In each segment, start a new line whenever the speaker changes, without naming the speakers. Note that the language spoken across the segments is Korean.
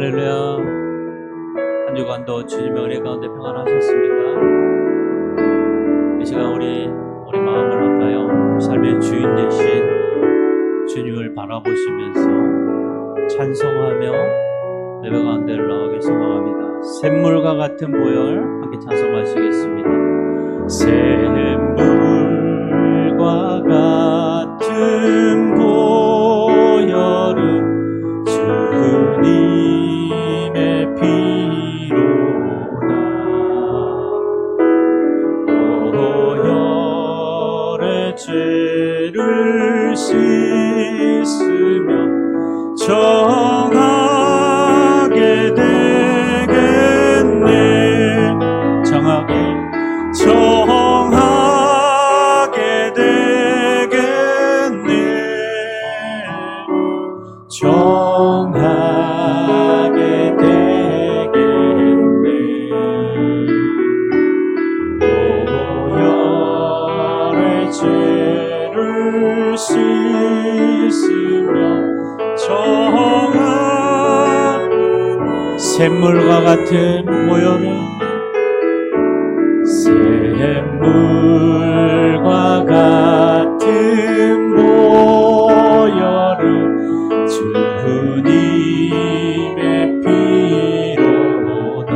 할렐루야. 한 주간도 주님의 은혜 가운데 평안하셨습니까? 이 시간 우리 마음을 합하여 삶의 주인 되신 주님을 바라보시면서 찬송하며 예배 가운데를 나오길 소망합니다. 샘물과 같은 보혈 함께 찬송하시겠습니다. 샘물과 같은 보혈은 주님의 피로다. 보혈의 죄를 씻으며 정하게 되겠네. 정하게 되겠네. 정하게 되겠네. 보혈의 죄를 씻으며 샘물과 같은 보혈은 샘물과 같은 보혈은 주님의 피로다.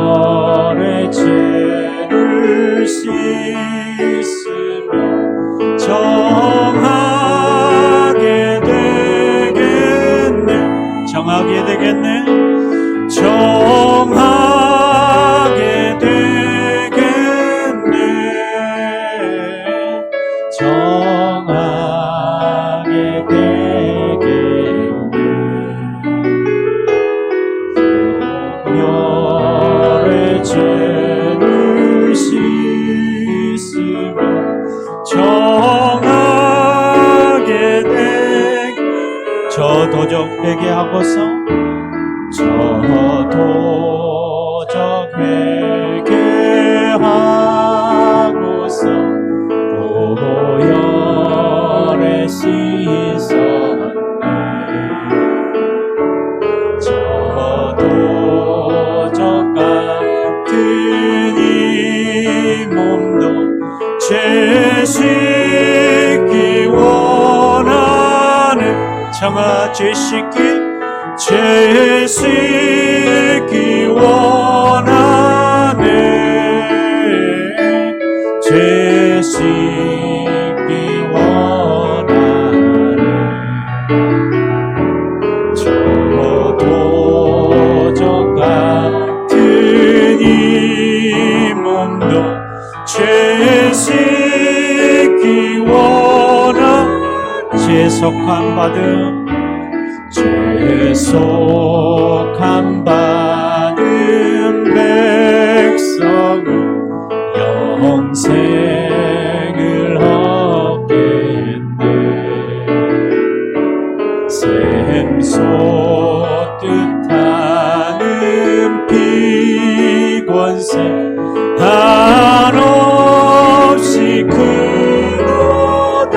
보혈의 죄를 씻으며 정하게 되겠네. 정하게 되겠네. 정하게 되겠네. 정하게 되겠네. 보혈의 죄를 씻으며 정하게 되겠네. 저 도적 회개하고서 도적 회개하고서 보혈에 씻었네. 저 도적 같은 이 몸도 죄 씻기 원하는 정아 죄 씻기 원하네. 죄 씻기 원하네. 저 도적 같은 이 몸도 죄 씻기 원하네. 죄속함 받은 백성은 영생을 얻겠네. 샘솟듯하는 피권세 한없이 크도다.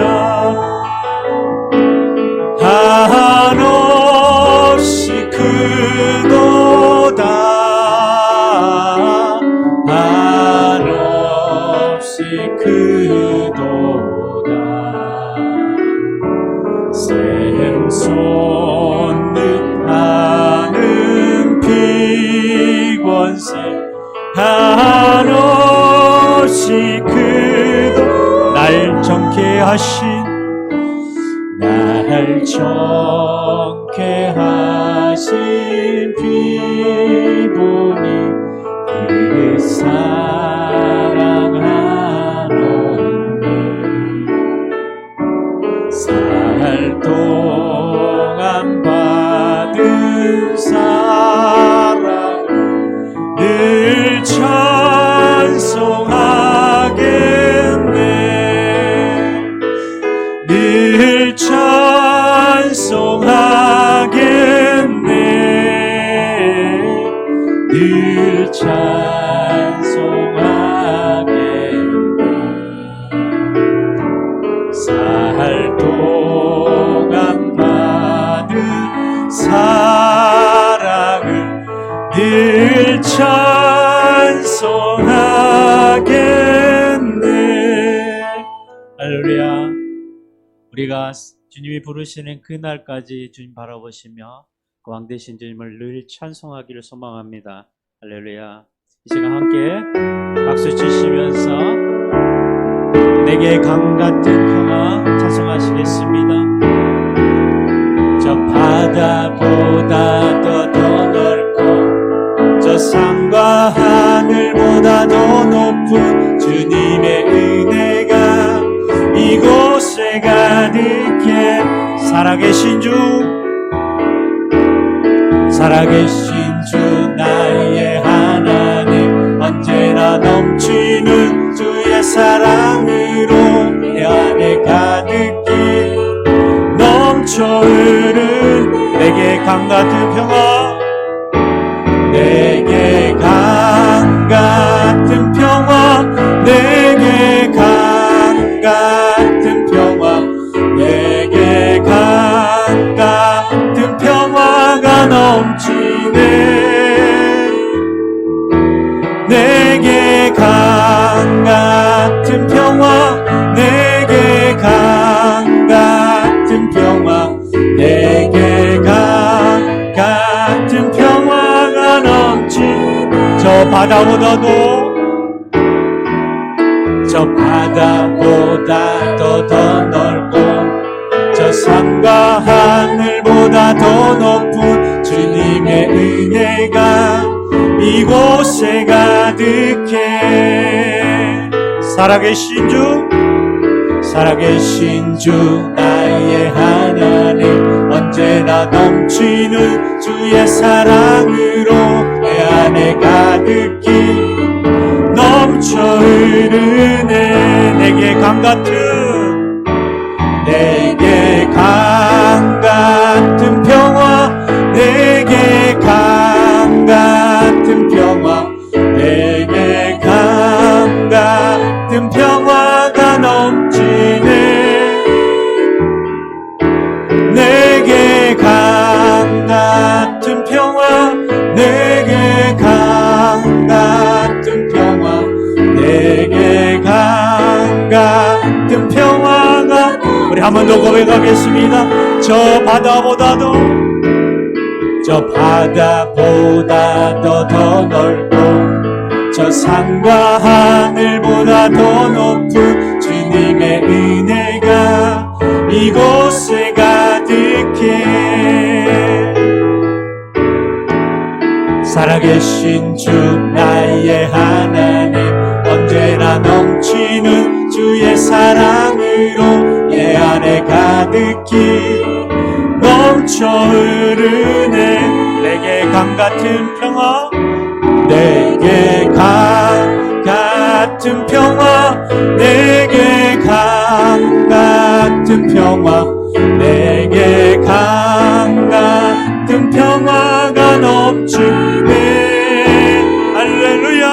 한없이 크도다. 한없이 크도다. 샘솟듯하는 피권세 한없이 크도다. 날 정케 하신 피부니 그 사랑하노니 살 동안 받은 사랑 늘 찬송하겠네. 늘 찬송하겠네. 늘 찬송하겠네.
찬송하겠네.
할렐루야. 우리가 주님이 부르시는 그날까지 주님 바라보시며 그 왕 되신 주님을 늘 찬송하기를 소망합니다. 할렐루야. 이 시간 함께 박수 치시면서 내게 강같은 평화 찬송하시겠습니다. 저 바다보다 더 넓고 저 산과 하늘보다 더 높은 주님의 은혜가 이곳에 가득해. 살아계신 주 나의 하나님, 언제나 넘치는 주의 사랑으로 내 안에 가득히 넘쳐 흐른 내게 강같은 평화, 내게 강같은 평화, 내게 강같은 평화, 내게 강같은 평화가 넘치네. 내게 강같은 평화, 내게 강같은 평화, 내게 강같은 평화가 넘치네. 저 바다보다 더 넓고 저 산과 하늘보다 더 높은 주님의 은혜가 이곳에 가득해. 살아계신 주 나의 하나님, 언제나 넘치는 주의 사랑으로 내 안에 가득히 넘쳐 흐르네. 내게 강같은 평화, 내게 강같은 평화, 내게 강같은 평화가 넘치네. 내게 강같은 평화, 내게 강같은 평화, 내게 강같은 평화가. 우리 한 번 더 고백하겠습니다. 저 바다보다도 더 넓고 저 산과 하늘보다 더 높은 주님의 은혜가 이곳에 가득해. 살아계신 주 나의 하나님, 언제나 넘치는 주의 사랑으로 내 안에 가득히 넘쳐 흐르네. 내게 강같은 평화, 내게 강같은 평화, 내게 강같은 평화, 내게 강같은 평화가 넘치네. 할렐루야.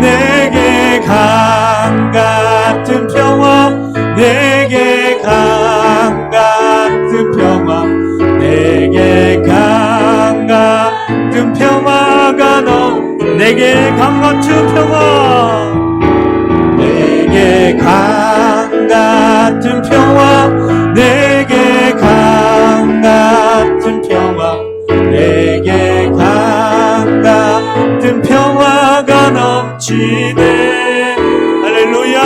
내게 강같은 평화, 내게 강같은 평화, 내게 강같은 평화가 내게 강같은 평화, 내게 강같은 평화, 내게 강같은 평화, 내게 강같은 평화가 넘치네. 할렐루야.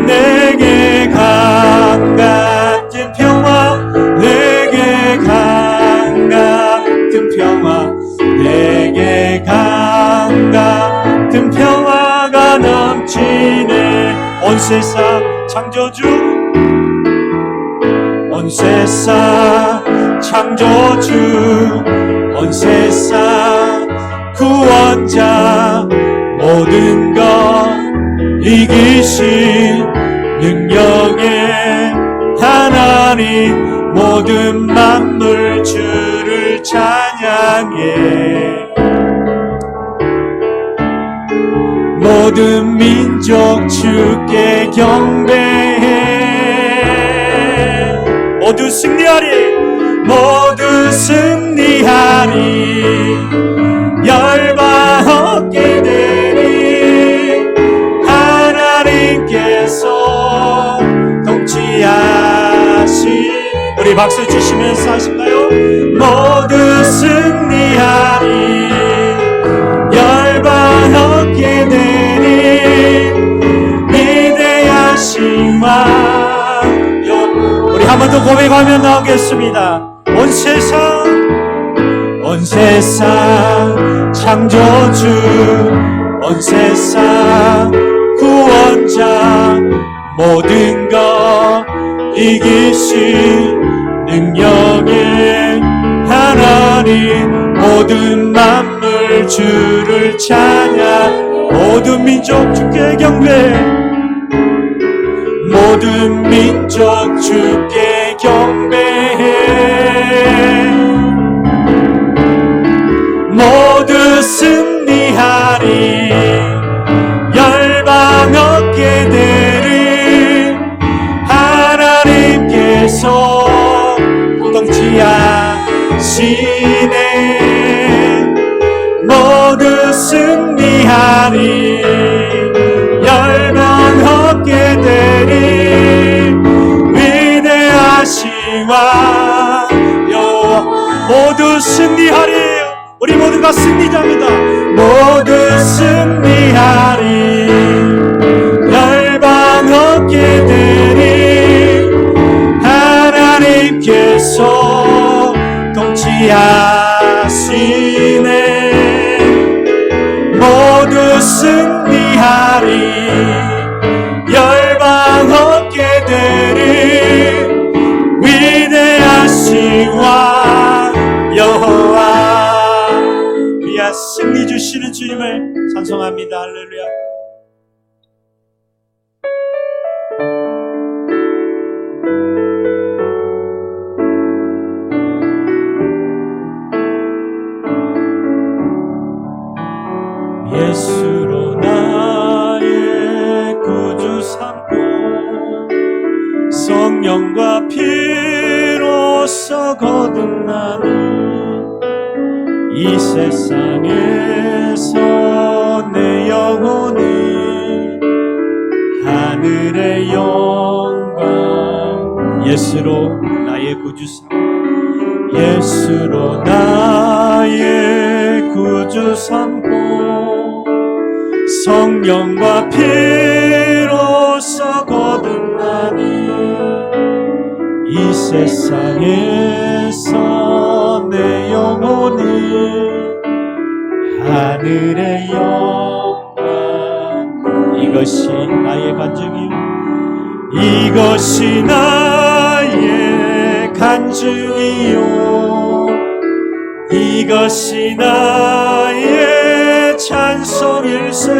내게 강같은 평화, 내게 강같은 평화, 내게 강같은 평화가 넘치네. 온 세상 창조주, 온 세상 창조주, 온 세상 구원자, 모든 것 이기신 능력의 하나님, 모든 만물 주를 찬양해. 모든 민족 주께 경배해. 모두 승리하리, 모두 승리하리. 열방 얻게 되 우리 박수 주시면서 하실까요? 모두 승리하리 열방 얻게 되리 위대하신 왕. 우리 한 번 더 고백하며 나오겠습니다. 온 세상 창조주, 온 세상 구원자, 모든 것 이기신 능력의 하나님, 모든 만물 주를 찬양, 모든 민족 주께 경배, 모든 민족 주께 경배해. 모두 승리하리 열방 얻게 되리 하나님께서 통치하시네. 모두 승리하리 열방 얻게 되리 위대하신 왕 여호와. 모두 승리하리. 우리 모두가 승리자입니다. 모두 승리하리 열방 얻게 되리 하나님께서 통치하시네. 모두 승리하리 열방 얻게 되리 위대하신 왕 여호와. 승리 주시는 주님을 찬송합니다. 할렐루야. 예수로 나의 구주 삼고 성령과 피로써 거듭 나는 이 세상에서 내 영혼이 하늘의 영광. 예수로 나의 구주 삼고, 예수로 나의 구주 삼고 성령과 피로써 거듭나니 이 세상에서 내 영혼이 하늘의 영광. 이것이 나의 간증이요, 이것이 나의 간증이요, 이것이 나의 찬송일세.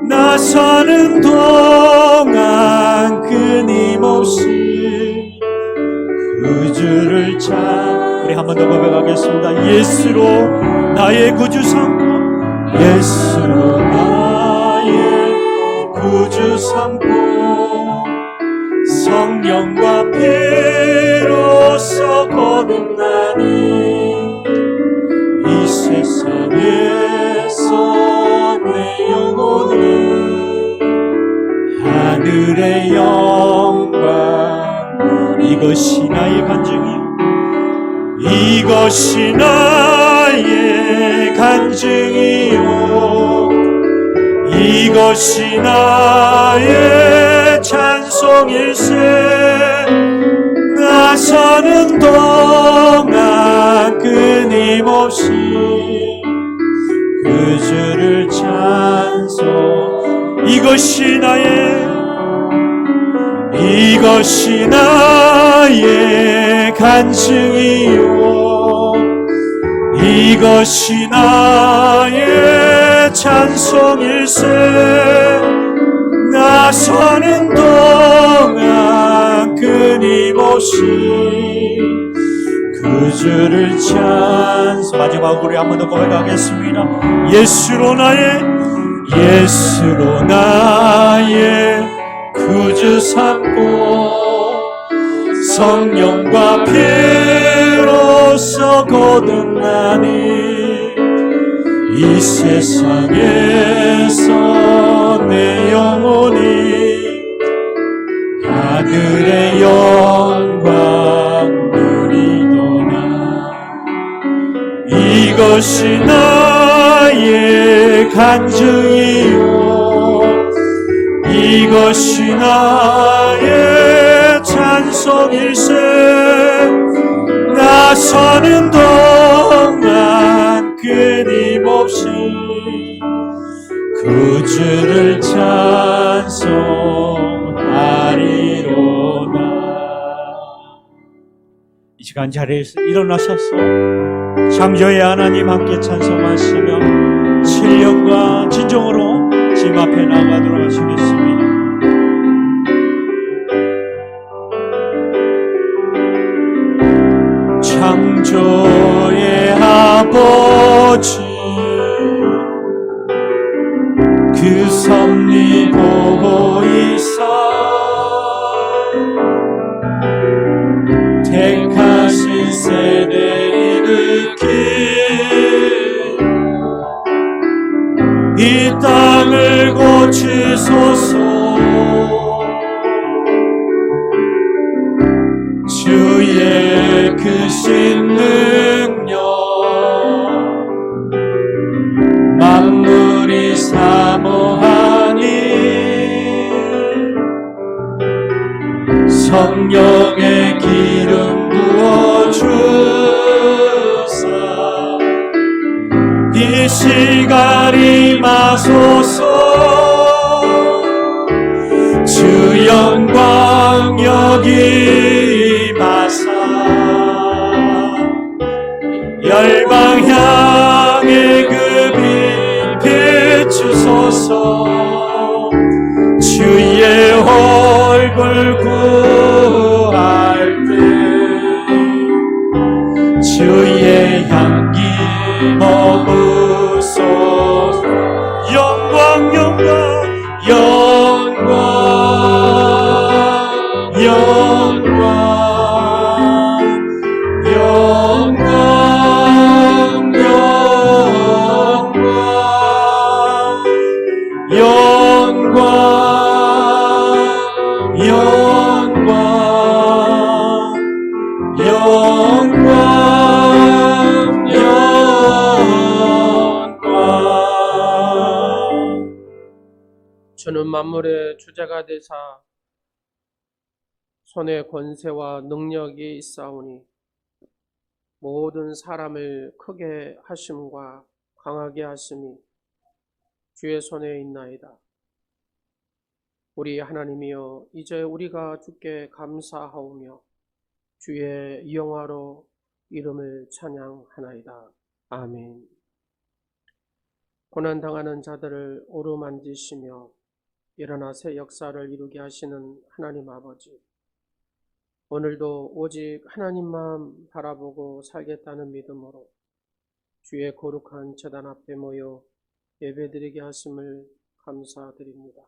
나 사는 동안 끊임없이 구주를 찬. 우리 한 번 더 고백하겠습니다. 예수로 나의 구주 삼고, 예수로 나의 구주 삼고 성령과 피로써 거듭나니 이 세상에서 내 영혼이 하늘의 영광. 이것이 나의 간증이요, 이것이 나의 간증이요, 이것이 나의 찬송일세. 나 사는 동안 끊임없이 그 주를 찬송. 이것이 나의 간증이요, 이것이 나의 찬송일세. 나 사는 동안 끊임없이 그 주를 찬송. 마지막으로 한 번 더 고백하겠습니다. 예수로 나의 구주 삼고 성령과 피로써 거듭나니 이 세상에서 내 영혼이 하늘의 영광. 이것이 나의 간증이요 이것이 나의 찬송일세 나 서는 동안 끊임없이 구주를 찬송하리로다. 이 시간 자리에서 일어나셔서 창조의 하나님 함께 찬송하시며 신령과 진정으로 주님 앞에 나가도록 하시겠습니다. 창조의 아버지 그 섭리 보이사 택하신 세대 일으키 이 땅을 고치소서 주의 크신 능력 만물이 사모하니 성령의 기름 부어주사 이 시간 임하소서 주 영광 여기 임하사 열방 향해 그 빛 비추소서 주의 얼굴 구할 때 주의 향기 머무소서 영광 영광 영광 영광 영광 영광 영광 영광 영광
주는 만물의 주제가 되사 손에 권세와 능력이 있사오니 모든 사람을 크게 하심과 강하게 하심이 주의 손에 있나이다. 우리 하나님이여 이제 우리가 주께 감사하오며 주의 영화로 이름을 찬양하나이다. 아멘. 고난당하는 자들을 오르만지시며 일어나 새 역사를 이루게 하시는 하나님 아버지, 오늘도 오직 하나님만 바라보고 살겠다는 믿음으로 주의 거룩한 제단 앞에 모여 예배드리게 하심을 감사드립니다.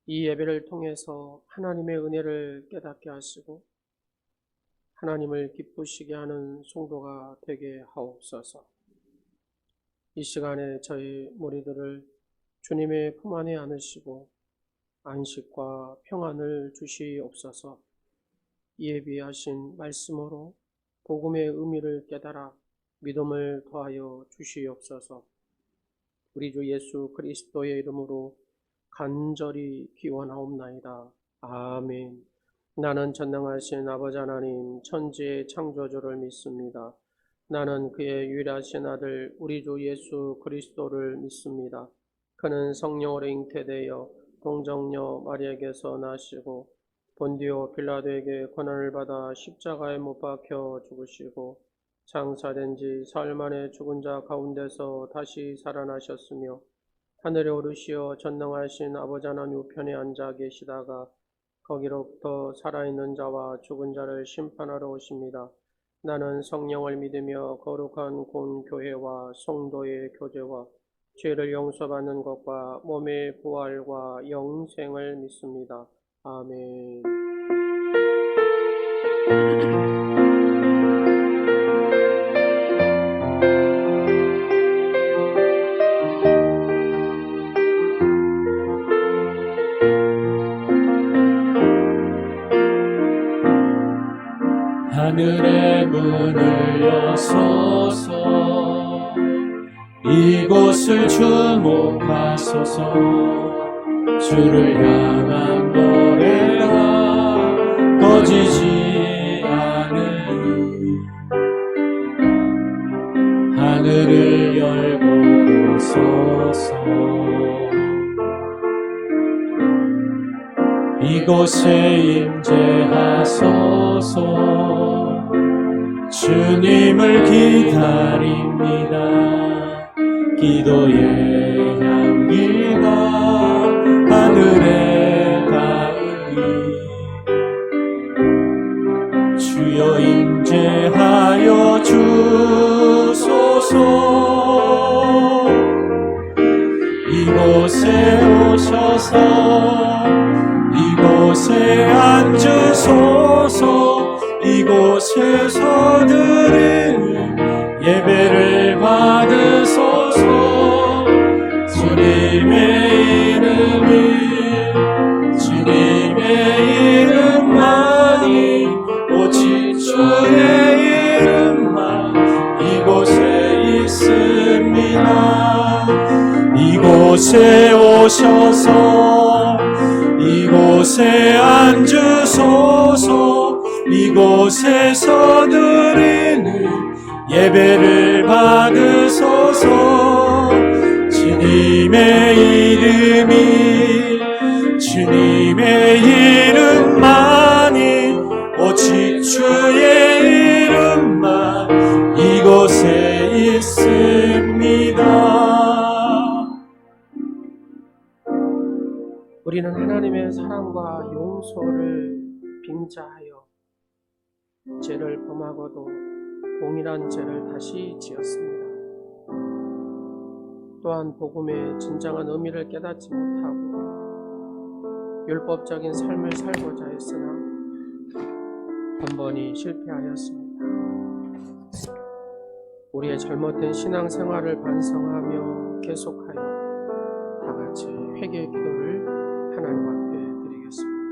이 예배를 통해서 하나님의 은혜를 깨닫게 하시고 하나님을 기쁘시게 하는 성도가 되게 하옵소서. 이 시간에 저희 무리들을 주님의 품 안에 안으시고 안식과 평안을 주시옵소서. 예비하신 말씀으로 복음의 의미를 깨달아 믿음을 더하여 주시옵소서. 우리 주 예수 그리스도의 이름으로 간절히 기원하옵나이다. 아멘. 나는 전능하신 아버지 하나님 천지의 창조주를 믿습니다. 나는 그의 유일하신 아들 우리 주 예수 그리스도를 믿습니다. 그는 성령으로 잉태되어 동정녀 마리아에게서 나시고 본디오 빌라도에게 고난을 받아 십자가에 못 박혀 죽으시고 장사된 지 사흘 만에 죽은 자 가운데서 다시 살아나셨으며 하늘에 오르시어 전능하신 아버지 하나님 우편에 앉아 계시다가 거기로부터 살아있는 자와 죽은 자를 심판하러 오십니다. 나는 성령을 믿으며 거룩한 공교회와 성도의 교제와 죄를 용서받는 것과 몸의 부활과 영생을 믿습니다. 아멘.
하늘의 문을 여소서 이곳을 주목하소서. 주를 향한 노래가 꺼지지 않으니 하늘을 열고 오소서. 이곳에 임재하소서. 주님을 기다립니다. 기도의 향기가 하늘에 닿으니 주여 임재하여 주소서. 이곳에 오셔서 이곳에 앉으소서. 이곳에서 드리는 예배를 받으소서. 주님의 이름만이 오직 주의 이름만 이곳에 있습니다. 이곳에 오셔서 이곳에 앉으소서. 이곳에서 드리는 예배를 받으소서. 주님의 이름만이 오직 주의 이름만 이곳에 있습니다.
우리는 하나님의 사랑과 용서를 빙자하여 죄를 범하고도 동일한 죄를 다시 지었습니다. 또한 복음의 진정한 의미를 깨닫지 못하고 율법적인 삶을 살고자 했으나 번번이 실패하였습니다. 우리의 잘못된 신앙생활을 반성하며 계속하여 다 같이 회개 기도를 하나님 앞에 드리겠습니다.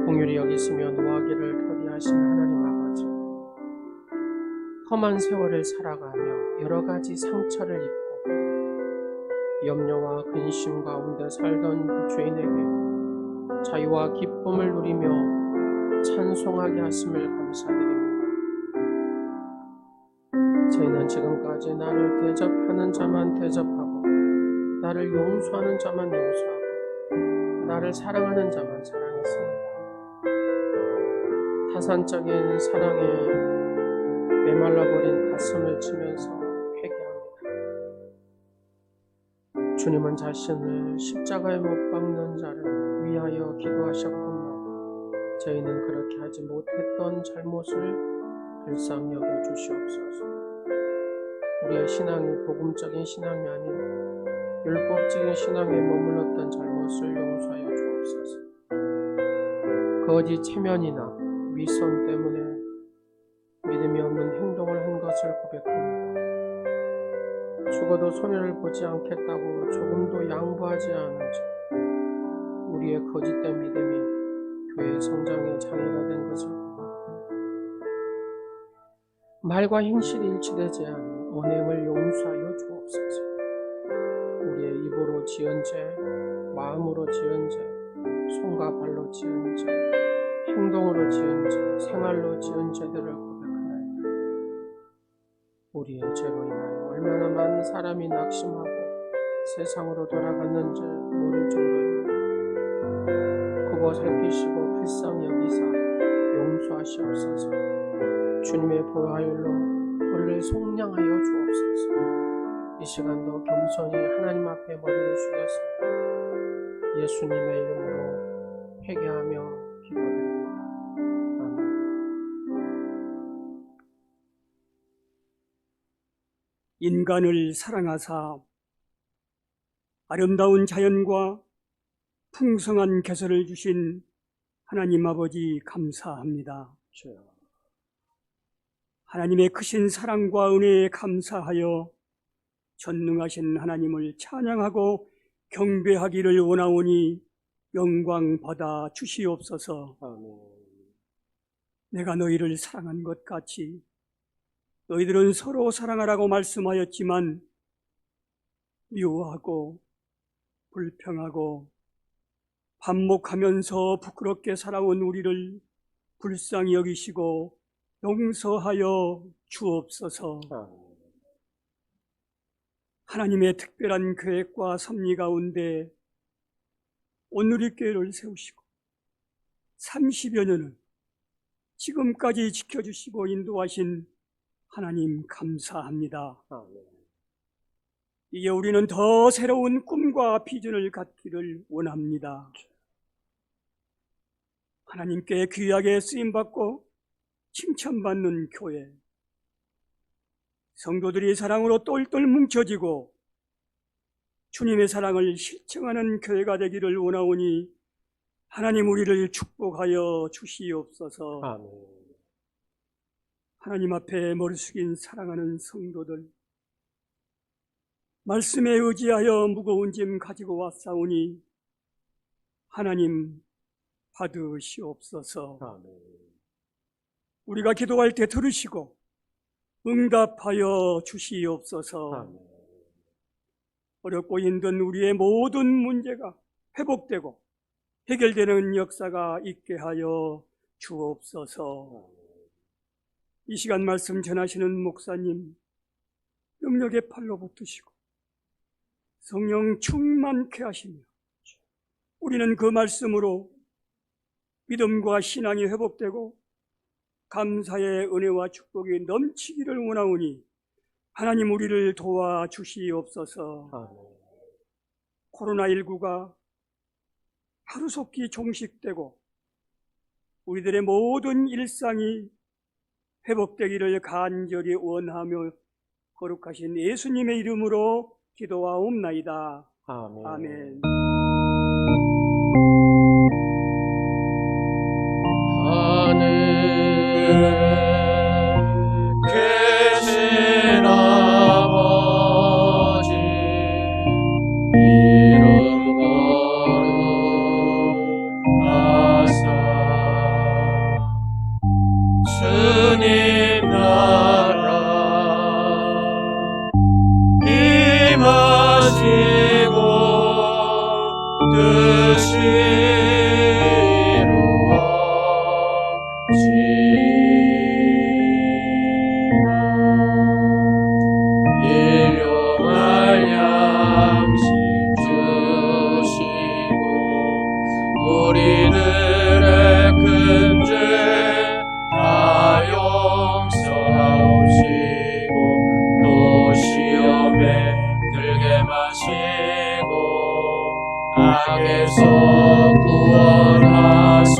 긍휼히 여기시며 노하기를 더디하신 하나님 아버지, 험한 세월을 살아가며 여러 가지 상처를 입고 염려와 근심 가운데 살던 죄인에게 자유와 기쁨을 누리며 찬송하게 하심을 감사드립니다. 저희는 지금까지 나를 대접하는 자만 대접하고 나를 용서하는 자만 용서하고 나를 사랑하는 자만 사랑했습니다. 타산적인 사랑에 메말라버린 가슴을 치면서 회개합니다. 주님은 자신을 십자가에 못 박는 자를 위하여 기도하셨건만 저희는 그렇게 하지 못했던 잘못을 불쌍히 여겨 주시옵소서. 우리의 신앙이 복음적인 신앙이 아닌 율법적인 신앙에 머물렀던 잘못을 용서하여 주옵소서. 거짓 체면이나 위선 때문에 믿음이 없는 행동을 한 것을 고백합니다. 죽어도 손해를 보지 않겠다고 조금도 양보하지 않은지 우리의 거짓된 믿음이 교회의 성장에 장애가 된 것을 고백합니다. 말과 행실이 일치되지 않은 언행을 용서하여 주옵소서. 우리의 입으로 지은 죄, 마음으로 지은 죄, 손과 발로 지은 죄, 행동으로 지은 죄, 생활로 지은 죄들을 고백하나이다. 우리의 죄로 인하여 얼마나 많은 사람이 낙심하고 세상으로 돌아갔는지 모를 정도입니다. 그거 살피시고 불쌍히 여기사 용서하시옵소서. 주님의 보혈로 우리를 속량하여 주옵소서. 이 시간도 겸손히 하나님 앞에 머리를 숙였습니다. 예수님의 이름으로 회개하며 기도드립니다. 아멘.
인간을 사랑하사 아름다운 자연과 풍성한 개설을 주신 하나님 아버지 감사합니다. 하나님의 크신 사랑과 은혜에 감사하여 전능하신 하나님을 찬양하고 경배하기를 원하오니 영광 받아 주시옵소서.
아멘.
내가 너희를 사랑한 것 같이 너희들은 서로 사랑하라고 말씀하였지만 미워하고 불평하고 반목하면서 부끄럽게 살아온 우리를 불쌍히 여기시고 용서하여 주옵소서. 하나님의 특별한 계획과 섭리 가운데 오늘의 교회를 세우시고 30여 년을 지금까지 지켜주시고 인도하신 하나님 감사합니다. 이제 우리는 더 새로운 꿈과 비전을 갖기를 원합니다. 하나님께 귀하게 쓰임받고 칭찬받는 교회, 성도들이 사랑으로 똘똘 뭉쳐지고 주님의 사랑을 실천하는 교회가 되기를 원하오니 하나님 우리를 축복하여 주시옵소서.
아멘.
하나님 앞에 머리 숙인 사랑하는 성도들, 말씀에 의지하여 무거운 짐 가지고 왔사오니 하나님 받으시옵소서.
아멘.
우리가 기도할 때 들으시고 응답하여 주시옵소서.
아멘.
어렵고 힘든 우리의 모든 문제가 회복되고 해결되는 역사가 있게 하여 주옵소서. 이 시간 말씀 전하시는 목사님 능력의 팔로 붙드시고 성령 충만케 하시며 우리는 그 말씀으로 믿음과 신앙이 회복되고 감사의 은혜와 축복이 넘치기를 원하오니 하나님 우리를 도와주시옵소서.
아멘.
코로나19가 하루속히 종식되고 우리들의 모든 일상이 회복되기를 간절히 원하며 거룩하신 예수님의 이름으로 기도하옵나이다.
아멘.
아멘.
계신 아버지 이름 거룩하사 주님 나라 임하시고 뜻이 일용할 양식 주시고 우리들의 큰 죄 다 용서하시고 또 시험에 들게 마시고 악에서 구원하소서.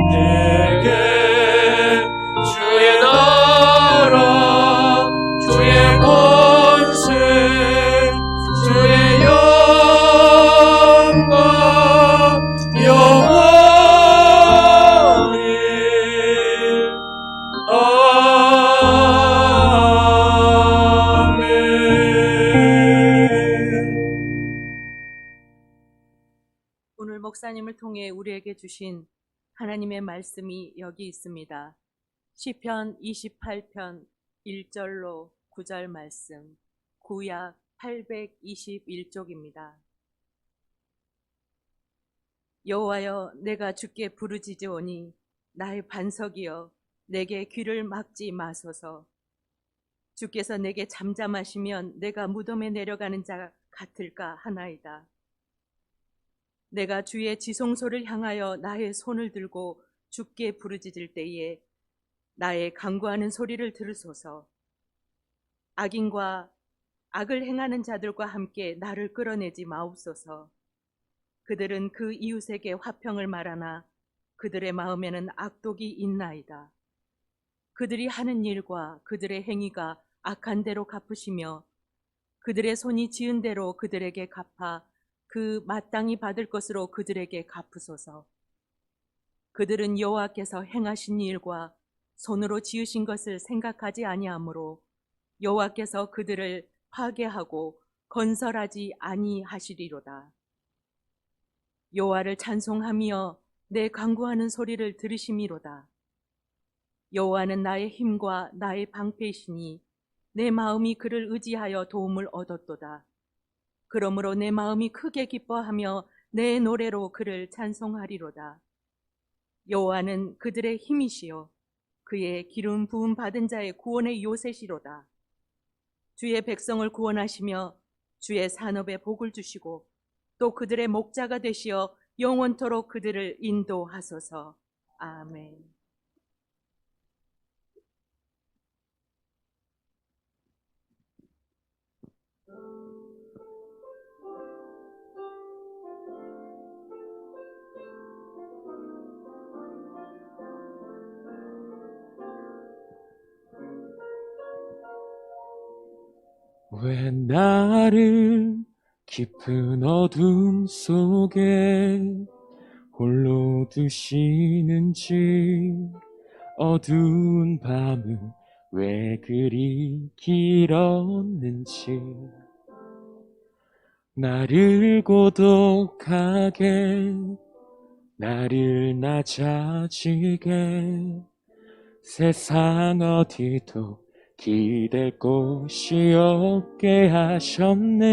내게 주의 나라 주의 권세 주의 영광 영원히
오늘 목사님을 통해 우리에게 주신 하나님의 말씀이 여기 있습니다. 시편 28편 1절로 9절 말씀, 구약 821쪽입니다. 여호와여, 내가 주께 부르짖으오니 나의 반석이여, 내게 귀를 막지 마소서. 주께서 내게 잠잠하시면 내가 무덤에 내려가는 자 같을까 하나이다. 내가 주의 지성소를 향하여 나의 손을 들고 주께 부르짖을 때에 나의 간구하는 소리를 들으소서. 악인과 악을 행하는 자들과 함께 나를 끌어내지 마옵소서. 그들은 그 이웃에게 화평을 말하나 그들의 마음에는 악독이 있나이다. 그들이 하는 일과 그들의 행위가 악한 대로 갚으시며 그들의 손이 지은 대로 그들에게 갚아 그 마땅히 받을 것으로 그들에게 갚으소서. 그들은 여호와께서 행하신 일과 손으로 지으신 것을 생각하지 아니하므로 여호와께서 그들을 파괴하고 건설하지 아니하시리로다. 여호와를 찬송하며 내 간구하는 소리를 들으심이로다. 여호와는 나의 힘과 나의 방패시니 내 마음이 그를 의지하여 도움을 얻었도다. 그러므로 내 마음이 크게 기뻐하며 내 노래로 그를 찬송하리로다. 여호와는 그들의 힘이시요 그의 기름 부음 받은 자의 구원의 요새시로다. 주의 백성을 구원하시며 주의 산업에 복을 주시고 또 그들의 목자가 되시어 영원토록 그들을 인도하소서. 아멘.
왜 나를 깊은 어둠 속에 홀로 두시는지, 어두운 밤은 왜 그리 길었는지, 나를 고독하게, 나를 낮아지게, 세상 어디도 기댈 곳이 없게 하셨네.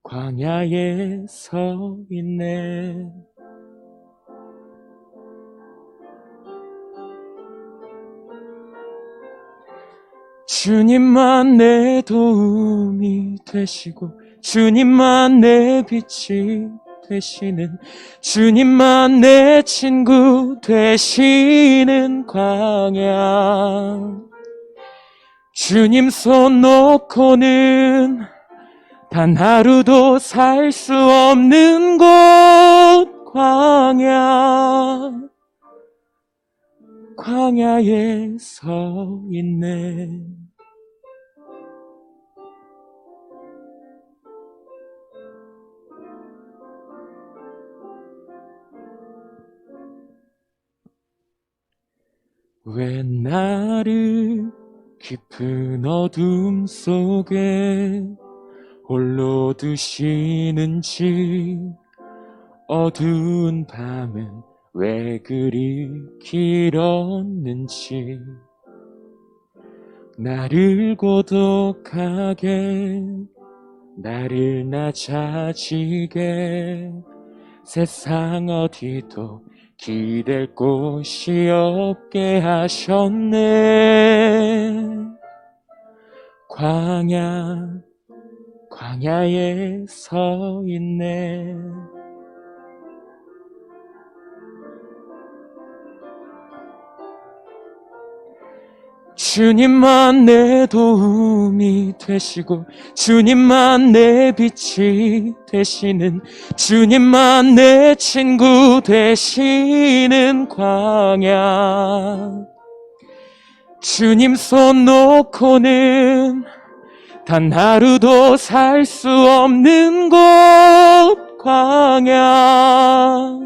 광야에 서 있네. 주님만 내 도움이 되시고, 주님만 내 빛이 되시는, 주님만 내 친구 되시는 광야. 주님 손 놓고는 단 하루도 살 수 없는 곳 광야에 서 있네. 왜 나를 깊은 어둠 속에 홀로 두시는지, 어두운 밤은 왜 그리 길었는지, 나를 고독하게, 나를 낮아지게, 세상 어디도 기댈 곳이 없게 하셨네. 광야에 서 있네. 주님만 내 도움이 되시고, 주님만 내 빛이 되시는, 주님만 내 친구 되시는 광야. 주님 손 놓고는 단 하루도 살 수 없는 곳 광야.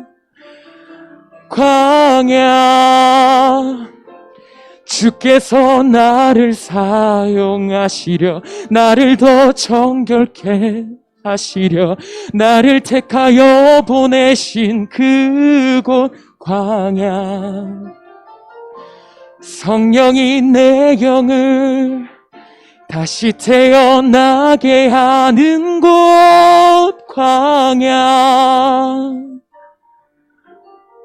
주께서 나를 사용하시려, 나를 더 정결케 하시려, 나를 택하여 보내신 그곳 광야. 성령이 내 영을 다시 태어나게 하는 곳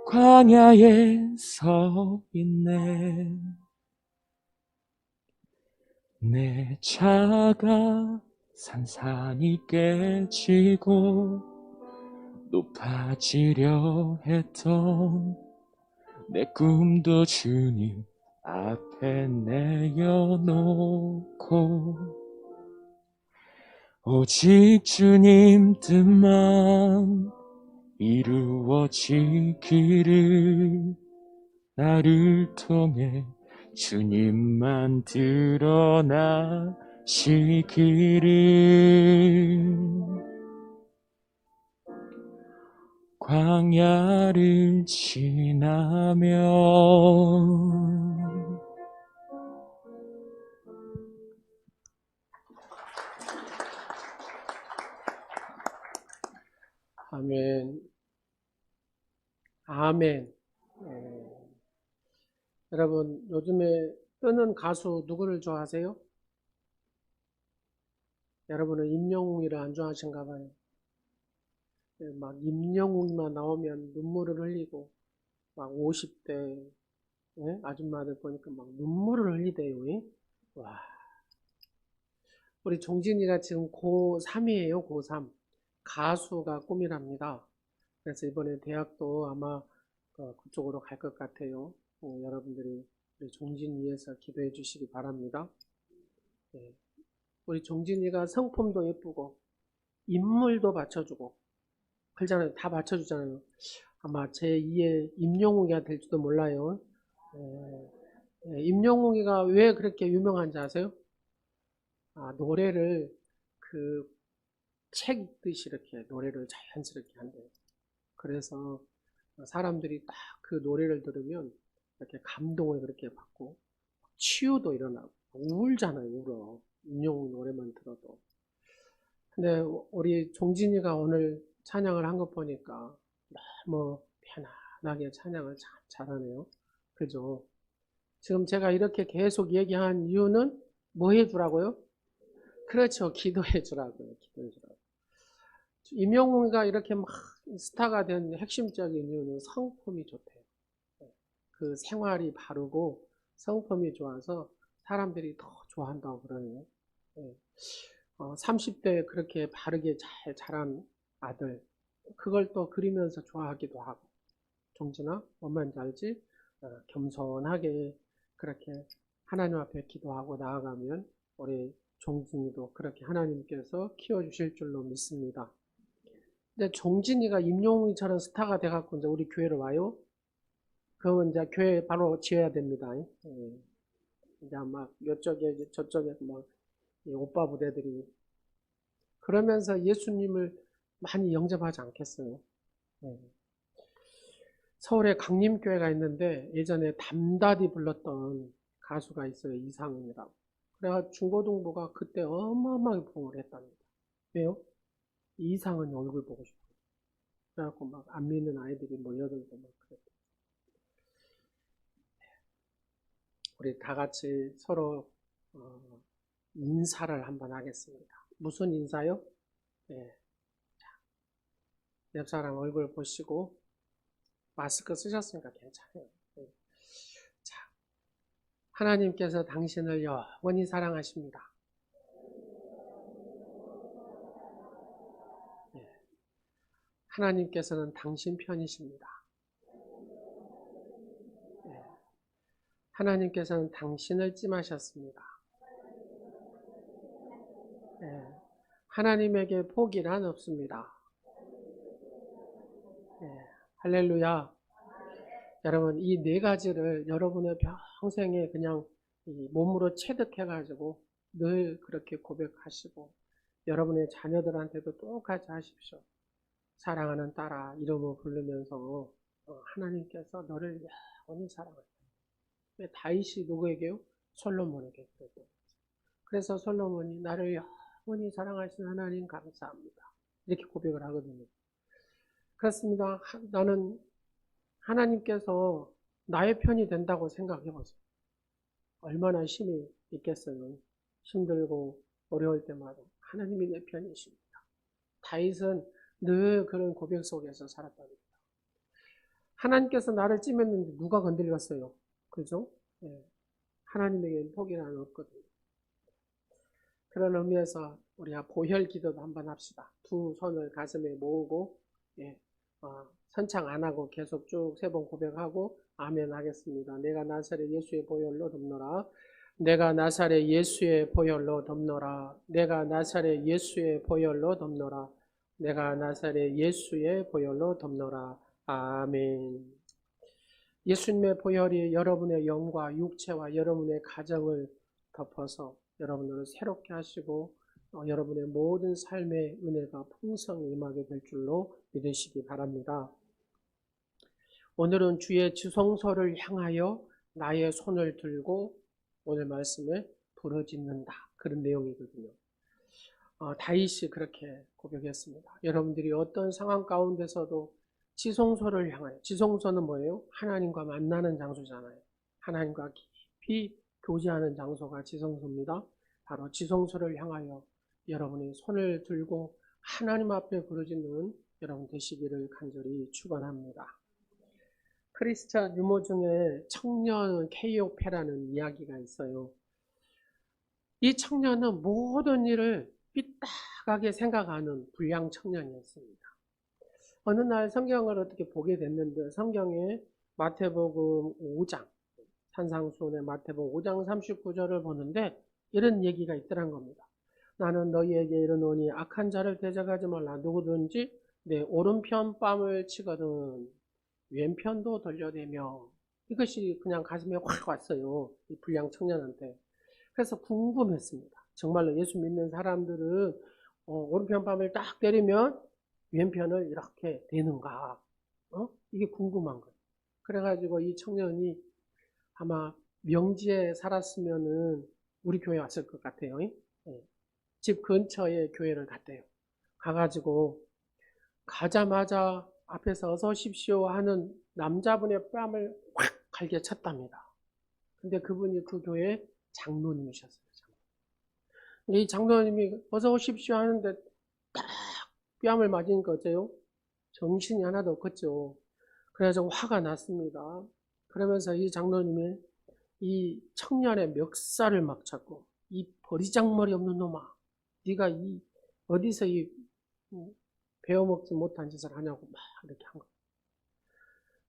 광야에 서 있네. 내 차가 산산이 깨지고 높아지려 했던 내 꿈도 주님 앞에 내려놓고, 오직 주님 뜻만 이루어지기를, 나를 통해 주님만 드러나시기를. 광야를 지나면.
아멘. 아멘. 여러분, 요즘에 뜨는 가수 누구를 좋아하세요? 여러분은 임영웅이를 안 좋아하신가 봐요. 막 임영웅만 나오면 눈물을 흘리고, 막 50대 아줌마들 보니까 막 눈물을 흘리대요. 와. 우리 종진이가 지금 고3이에요, 고3. 가수가 꿈이랍니다. 그래서 이번에 대학도 아마 그쪽으로 갈 것 같아요. 여러분들이 우리 종진이 위해서 기도해 주시기 바랍니다. 네. 우리 종진이가 성품도 예쁘고 인물도 받쳐주고 그러잖아요. 다 받쳐주잖아요. 아마 제2의 임영웅이가 될지도 몰라요. 임영웅이가 왜 그렇게 유명한지 아세요? 노래를 책 읽듯이 이렇게 노래를 자연스럽게 한대요. 그래서 사람들이 딱 그 노래를 들으면 이렇게 감동을 그렇게 받고 치유도 일어나고 울잖아요. 울어. 임영웅 노래만 들어도. 근데 우리 종진이가 오늘 찬양을 한 것 보니까 너무 편안하게 찬양을 참 잘하네요. 그죠? 지금 제가 이렇게 계속 얘기한 이유는 뭐 해주라고요? 그렇죠. 기도해 주라고요. 기도해 주라고. 임영웅이가 이렇게 막 스타가 된 핵심적인 이유는 성품이 좋대요. 그 생활이 바르고 성품이 좋아서 사람들이 더 좋아한다고 그러네요. 30대에 그렇게 바르게 잘 자란 아들, 그걸 또 그리면서 좋아하기도 하고. 종진아, 뭔 말인지 알지? 겸손하게 그렇게 하나님 앞에 기도하고 나아가면 우리 종진이도 그렇게 하나님께서 키워주실 줄로 믿습니다. 근데 종진이가 임영웅이처럼 스타가 돼갖고 이제 우리 교회로 와요? 그러면 이제 교회 바로 지어야 됩니다. 이제 막 이쪽에 저쪽에 뭐 오빠 부대들이 그러면서 예수님을 많이 영접하지 않겠어요? 서울에 강림교회가 있는데 예전에 담다디 불렀던 가수가 있어요. 이상은이라고. 그래가 중고등부가 그때 어마어마하게 부흥을 했답니다. 왜요? 이상은 얼굴 보고 싶어요. 그래갖고 막 안 믿는 아이들이 몰려들고 막 그랬대요. 우리 다 같이 서로 인사를 한번 하겠습니다. 무슨 인사요? 자, 옆 사람 얼굴 보시고 마스크 쓰셨으니까 괜찮아요. 자, 하나님께서 당신을 영원히 사랑하십니다. 하나님께서는 당신 편이십니다. 하나님께서는 당신을 찜하셨습니다. 하나님에게 포기란 없습니다. 할렐루야. 여러분, 이 네 가지를 여러분의 평생에 그냥 몸으로 체득해가지고 늘 그렇게 고백하시고 여러분의 자녀들한테도 똑같이 하십시오. 사랑하는 딸아 이름을 부르면서 하나님께서 너를 영원히 사랑한다. 다윗이 누구에게요? 솔로몬에게 그랬대요. 그래서 솔로몬이 나를 영원히 사랑하신 하나님 감사합니다. 이렇게 고백을 하거든요. 그렇습니다. 나는 하나님께서 나의 편이 된다고 생각해 보세요. 얼마나 힘이 있겠어요. 힘들고 어려울 때마다 하나님이 내 편이십니다. 다윗은 늘 그런 고백 속에서 살았답니다. 하나님께서 나를 찜했는데 누가 건드렸어요? 그죠? 하나님에게는 포기는 없거든요. 그런 의미에서 우리가 보혈 기도도 한번 합시다. 두 손을 가슴에 모으고 선창 안 하고 계속 쭉 세 번 고백하고 아멘 하겠습니다. 내가 나사렛 예수의 보혈로 덮노라. 내가 나사렛 예수의 보혈로 덮노라. 내가 나사렛 예수의 보혈로 덮노라. 내가 나사렛 예수의 보혈로 덮노라. 아멘. 예수님의 보혈이 여러분의 영과 육체와 여러분의 가정을 덮어서 여러분들을 새롭게 하시고 여러분의 모든 삶의 은혜가 풍성히 임하게 될 줄로 믿으시기 바랍니다. 오늘은 주의 지성소를 향하여 나의 손을 들고 오늘 말씀에 부르짖는다. 그런 내용이거든요. 다윗이 그렇게 고백했습니다. 여러분들이 어떤 상황 가운데서도 지성소를 향하여. 지성소는 뭐예요? 하나님과 만나는 장소잖아요. 하나님과 깊이 교제하는 장소가 지성소입니다. 바로 지성소를 향하여 여러분이 손을 들고 하나님 앞에 부르짖는 여러분 되시기를 간절히 축원합니다. 크리스천 유모 중에 청년 케이오페라는 이야기가 있어요. 이 청년은 모든 일을 삐딱하게 생각하는 불량 청년이었습니다. 어느 날 성경을 어떻게 보게 됐는데 성경에 마태복음 5장, 산상수훈의 마태복음 5장 39절을 보는데 이런 얘기가 있더란 겁니다. 나는 너희에게 이르노니 악한 자를 대적하지 말라. 누구든지 내 오른편 뺨을 치거든 왼편도 돌려대며. 이것이 그냥 가슴에 확 왔어요. 이 불량 청년한테. 그래서 궁금했습니다. 정말로 예수 믿는 사람들은 오른편 뺨을 딱 때리면 왼편을 이렇게 대는가? 이게 궁금한 거예요. 그래가지고 이 청년이 아마 명지에 살았으면은 우리 교회 왔을 것 같아요. 집 근처에 교회를 갔대요. 가가지고 가자마자 앞에서 어서 오십시오 하는 남자분의 뺨을 확 갈게 쳤답니다. 근데 그분이 그 교회 장로님이셨어요. 이 장로님이 어서 오십시오 하는데 딱 뺨을 맞으니까 어째요? 정신이 하나도 없겠죠. 그래서 화가 났습니다. 그러면서 이 장로님이 이 청년의 멱살을 막 잡고 이 버리장머리 없는 놈아, 네가 이 어디서 이 배워먹지 못한 짓을 하냐고 막 이렇게 한 거예요.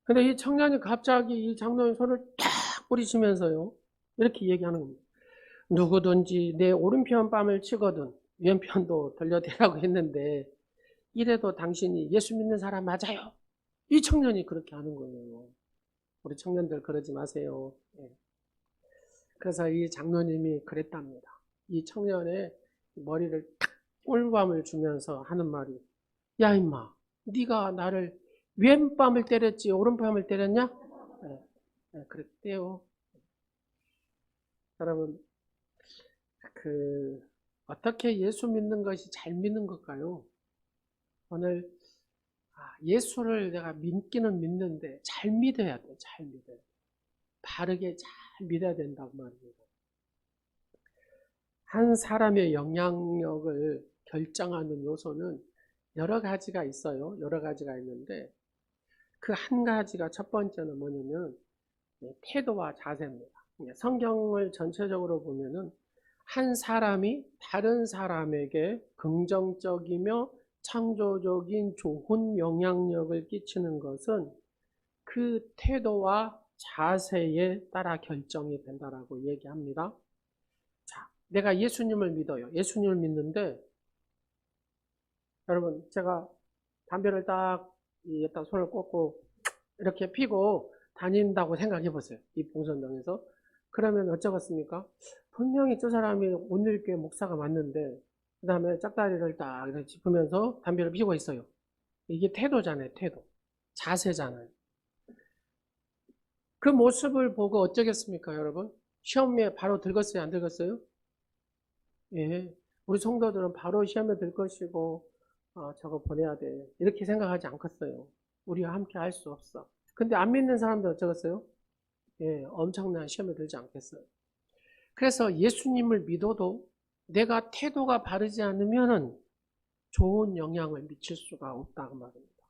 근데 이 청년이 갑자기 이 장로님 손을 딱 뿌리치면서요 이렇게 얘기하는 겁니다. 누구든지 내 오른편 뺨을 치거든 왼편도 돌려대라고 했는데 이래도 당신이 예수 믿는 사람 맞아요? 이 청년이 그렇게 하는 거예요. 우리 청년들 그러지 마세요. 그래서 이 장로님이 그랬답니다. 이 청년의 머리를 탁 꿀밤을 주면서 하는 말이, 야 임마, 네가 나를 왼밤을 때렸지 오른밤을 때렸냐? 그랬대요. 여러분, 어떻게 예수 믿는 것이 잘 믿는 걸까요? 오늘 예수를 내가 믿기는 믿는데 잘 믿어야 돼. 잘 믿어야 돼. 바르게 잘 믿어야 된다고 말입니다. 한 사람의 영향력을 결정하는 요소는 여러 가지가 있어요. 여러 가지가 있는데 그 한 가지가 첫 번째는 뭐냐면 태도와 자세입니다. 성경을 전체적으로 보면은 한 사람이 다른 사람에게 긍정적이며 창조적인 좋은 영향력을 끼치는 것은 그 태도와 자세에 따라 결정이 된다라고 얘기합니다. 자, 내가 예수님을 믿어요. 예수님을 믿는데 여러분 제가 담배를 딱 손을 꽂고 이렇게 피고 다닌다고 생각해 보세요. 이 봉선동에서. 그러면 어쩌겠습니까? 분명히 저 사람이 오늘교회 목사가 맞는데 그 다음에 짝다리를 딱 이렇게 짚으면서 담배를 피우고 있어요. 이게 태도잖아요. 태도. 자세잖아요. 그 모습을 보고 어쩌겠습니까, 여러분? 시험에 바로 들었어요? 안 들었어요? 예. 우리 성도들은 바로 시험에 들 것이고 저거 보내야 돼. 이렇게 생각하지 않겠어요. 우리가 함께 할 수 없어. 근데 안 믿는 사람들 어쩌겠어요? 예, 엄청난 시험에 들지 않겠어요. 그래서 예수님을 믿어도 내가 태도가 바르지 않으면은 좋은 영향을 미칠 수가 없다고 말입니다.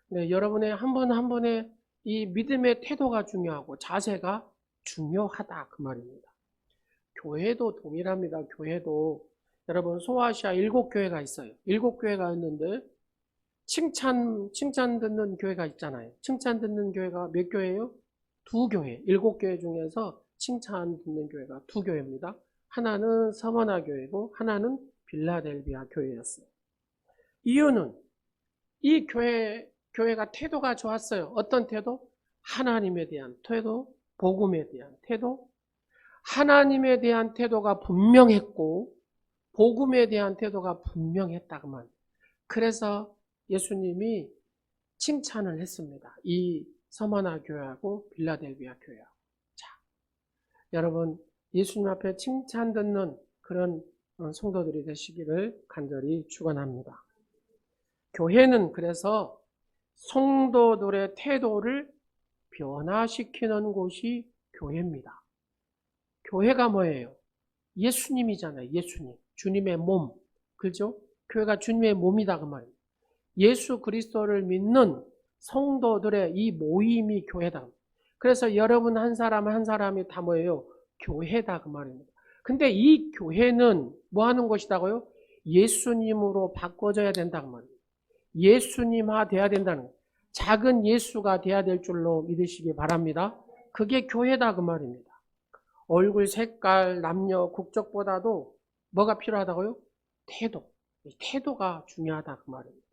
네, 여러분의 한 번 한 번의 이 믿음의 태도가 중요하고 자세가 중요하다 그 말입니다. 교회도 동일합니다. 교회도 여러분 소아시아 7교회가 있어요. 7교회가 있는데 칭찬 듣는 교회가 있잖아요. 칭찬 듣는 교회가 몇 교회예요? 2교회. 7교회 중에서 칭찬 듣는 교회가 2교회입니다. 하나는 서머나 교회고 하나는 빌라델비아 교회였어요. 이유는 이 교회가 태도가 좋았어요. 어떤 태도? 하나님에 대한 태도, 복음에 대한 태도. 하나님에 대한 태도가 분명했고 복음에 대한 태도가 분명했다고 말입니다. 그래서 예수님이 칭찬을 했습니다. 이 서머나 교회하고 빌라델비아 교회하고. 자, 여러분 예수님 앞에 칭찬 듣는 그런 성도들이 되시기를 간절히 축원합니다. 교회는 그래서 성도들의 태도를 변화시키는 곳이 교회입니다. 교회가 뭐예요? 예수님이잖아요. 예수님. 주님의 몸. 그죠? 교회가 주님의 몸이다 그 말이에요. 예수 그리스도를 믿는 성도들의 이 모임이 교회다. 그래서 여러분 한 사람 한 사람이 다 뭐예요? 교회다 그 말입니다. 근데 이 교회는 뭐 하는 것이다고요? 예수님으로 바꿔져야 된다 그 말이에요. 예수님화 돼야 된다는 거예요. 작은 예수가 돼야 될 줄로 믿으시기 바랍니다. 그게 교회다 그 말입니다. 얼굴 색깔, 남녀, 국적보다도 뭐가 필요하다고요? 태도. 태도가 중요하다 그 말입니다.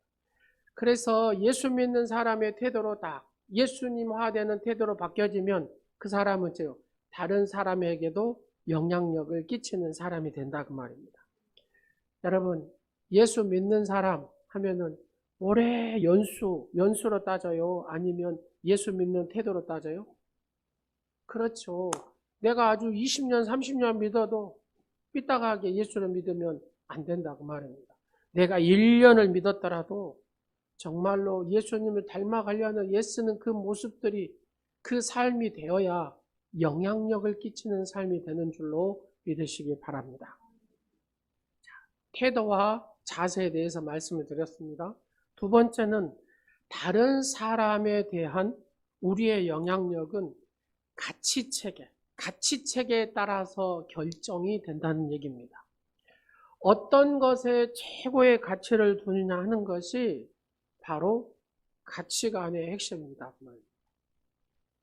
그래서 예수 믿는 사람의 태도로 딱 예수님화되는 태도로 바뀌어지면 그 사람은 다른 사람에게도 영향력을 끼치는 사람이 된다 그 말입니다. 여러분, 예수 믿는 사람 하면은 올해 연수로 따져요? 아니면 예수 믿는 태도로 따져요? 그렇죠. 내가 아주 20년, 30년 믿어도 삐딱하게 예수를 믿으면 안 된다 그 말입니다. 내가 1년을 믿었더라도 정말로 예수님을 닮아가려는 애쓰는 그 모습들이 그 삶이 되어야 영향력을 끼치는 삶이 되는 줄로 믿으시기 바랍니다. 태도와 자세에 대해서 말씀을 드렸습니다. 두 번째는 다른 사람에 대한 우리의 영향력은 가치체계에 따라서 결정이 된다는 얘기입니다. 어떤 것에 최고의 가치를 두느냐 하는 것이 바로 가치관의 핵심입니다.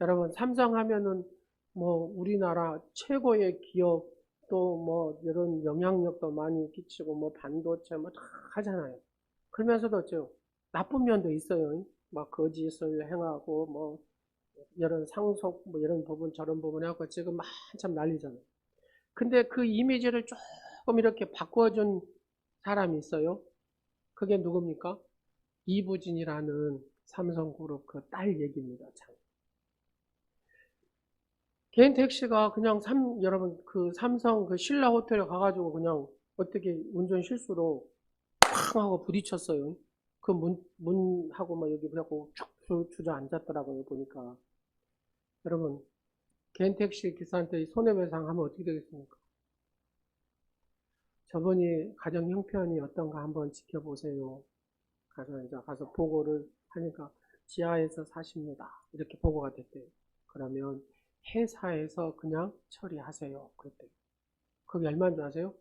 여러분, 삼성 하면은 뭐 우리나라 최고의 기업 또 뭐 이런 영향력도 많이 끼치고 뭐 반도체 뭐 다 하잖아요. 그러면서도 나쁜 면도 있어요. 막 거짓을 행하고 뭐 이런 상속 뭐 이런 부분 저런 부분 해갖고 지금 한참 난리잖아요. 근데 그 이미지를 조금 이렇게 바꿔준 사람이 있어요. 그게 누굽니까? 이부진이라는 삼성그룹 그 딸 얘기입니다. 참. 개인 택시가 그냥 여러분 그 삼성 그 신라 호텔에 가가지고 그냥 어떻게 운전 실수로 팡 하고 부딪혔어요. 그 문하고 막 여기 그래갖고 쭉 주저앉았더라고요 보니까. 여러분 개인 택시 기사한테 손해배상 하면 어떻게 되겠습니까? 저분이 가정 형편이 어떤가 한번 지켜보세요. 가서 보고를 하니까 지하에서 사십니다. 이렇게 보고가 됐대요. 그러면 회사에서 그냥 처리하세요. 그랬대요. 그게 얼마인 줄 아세요?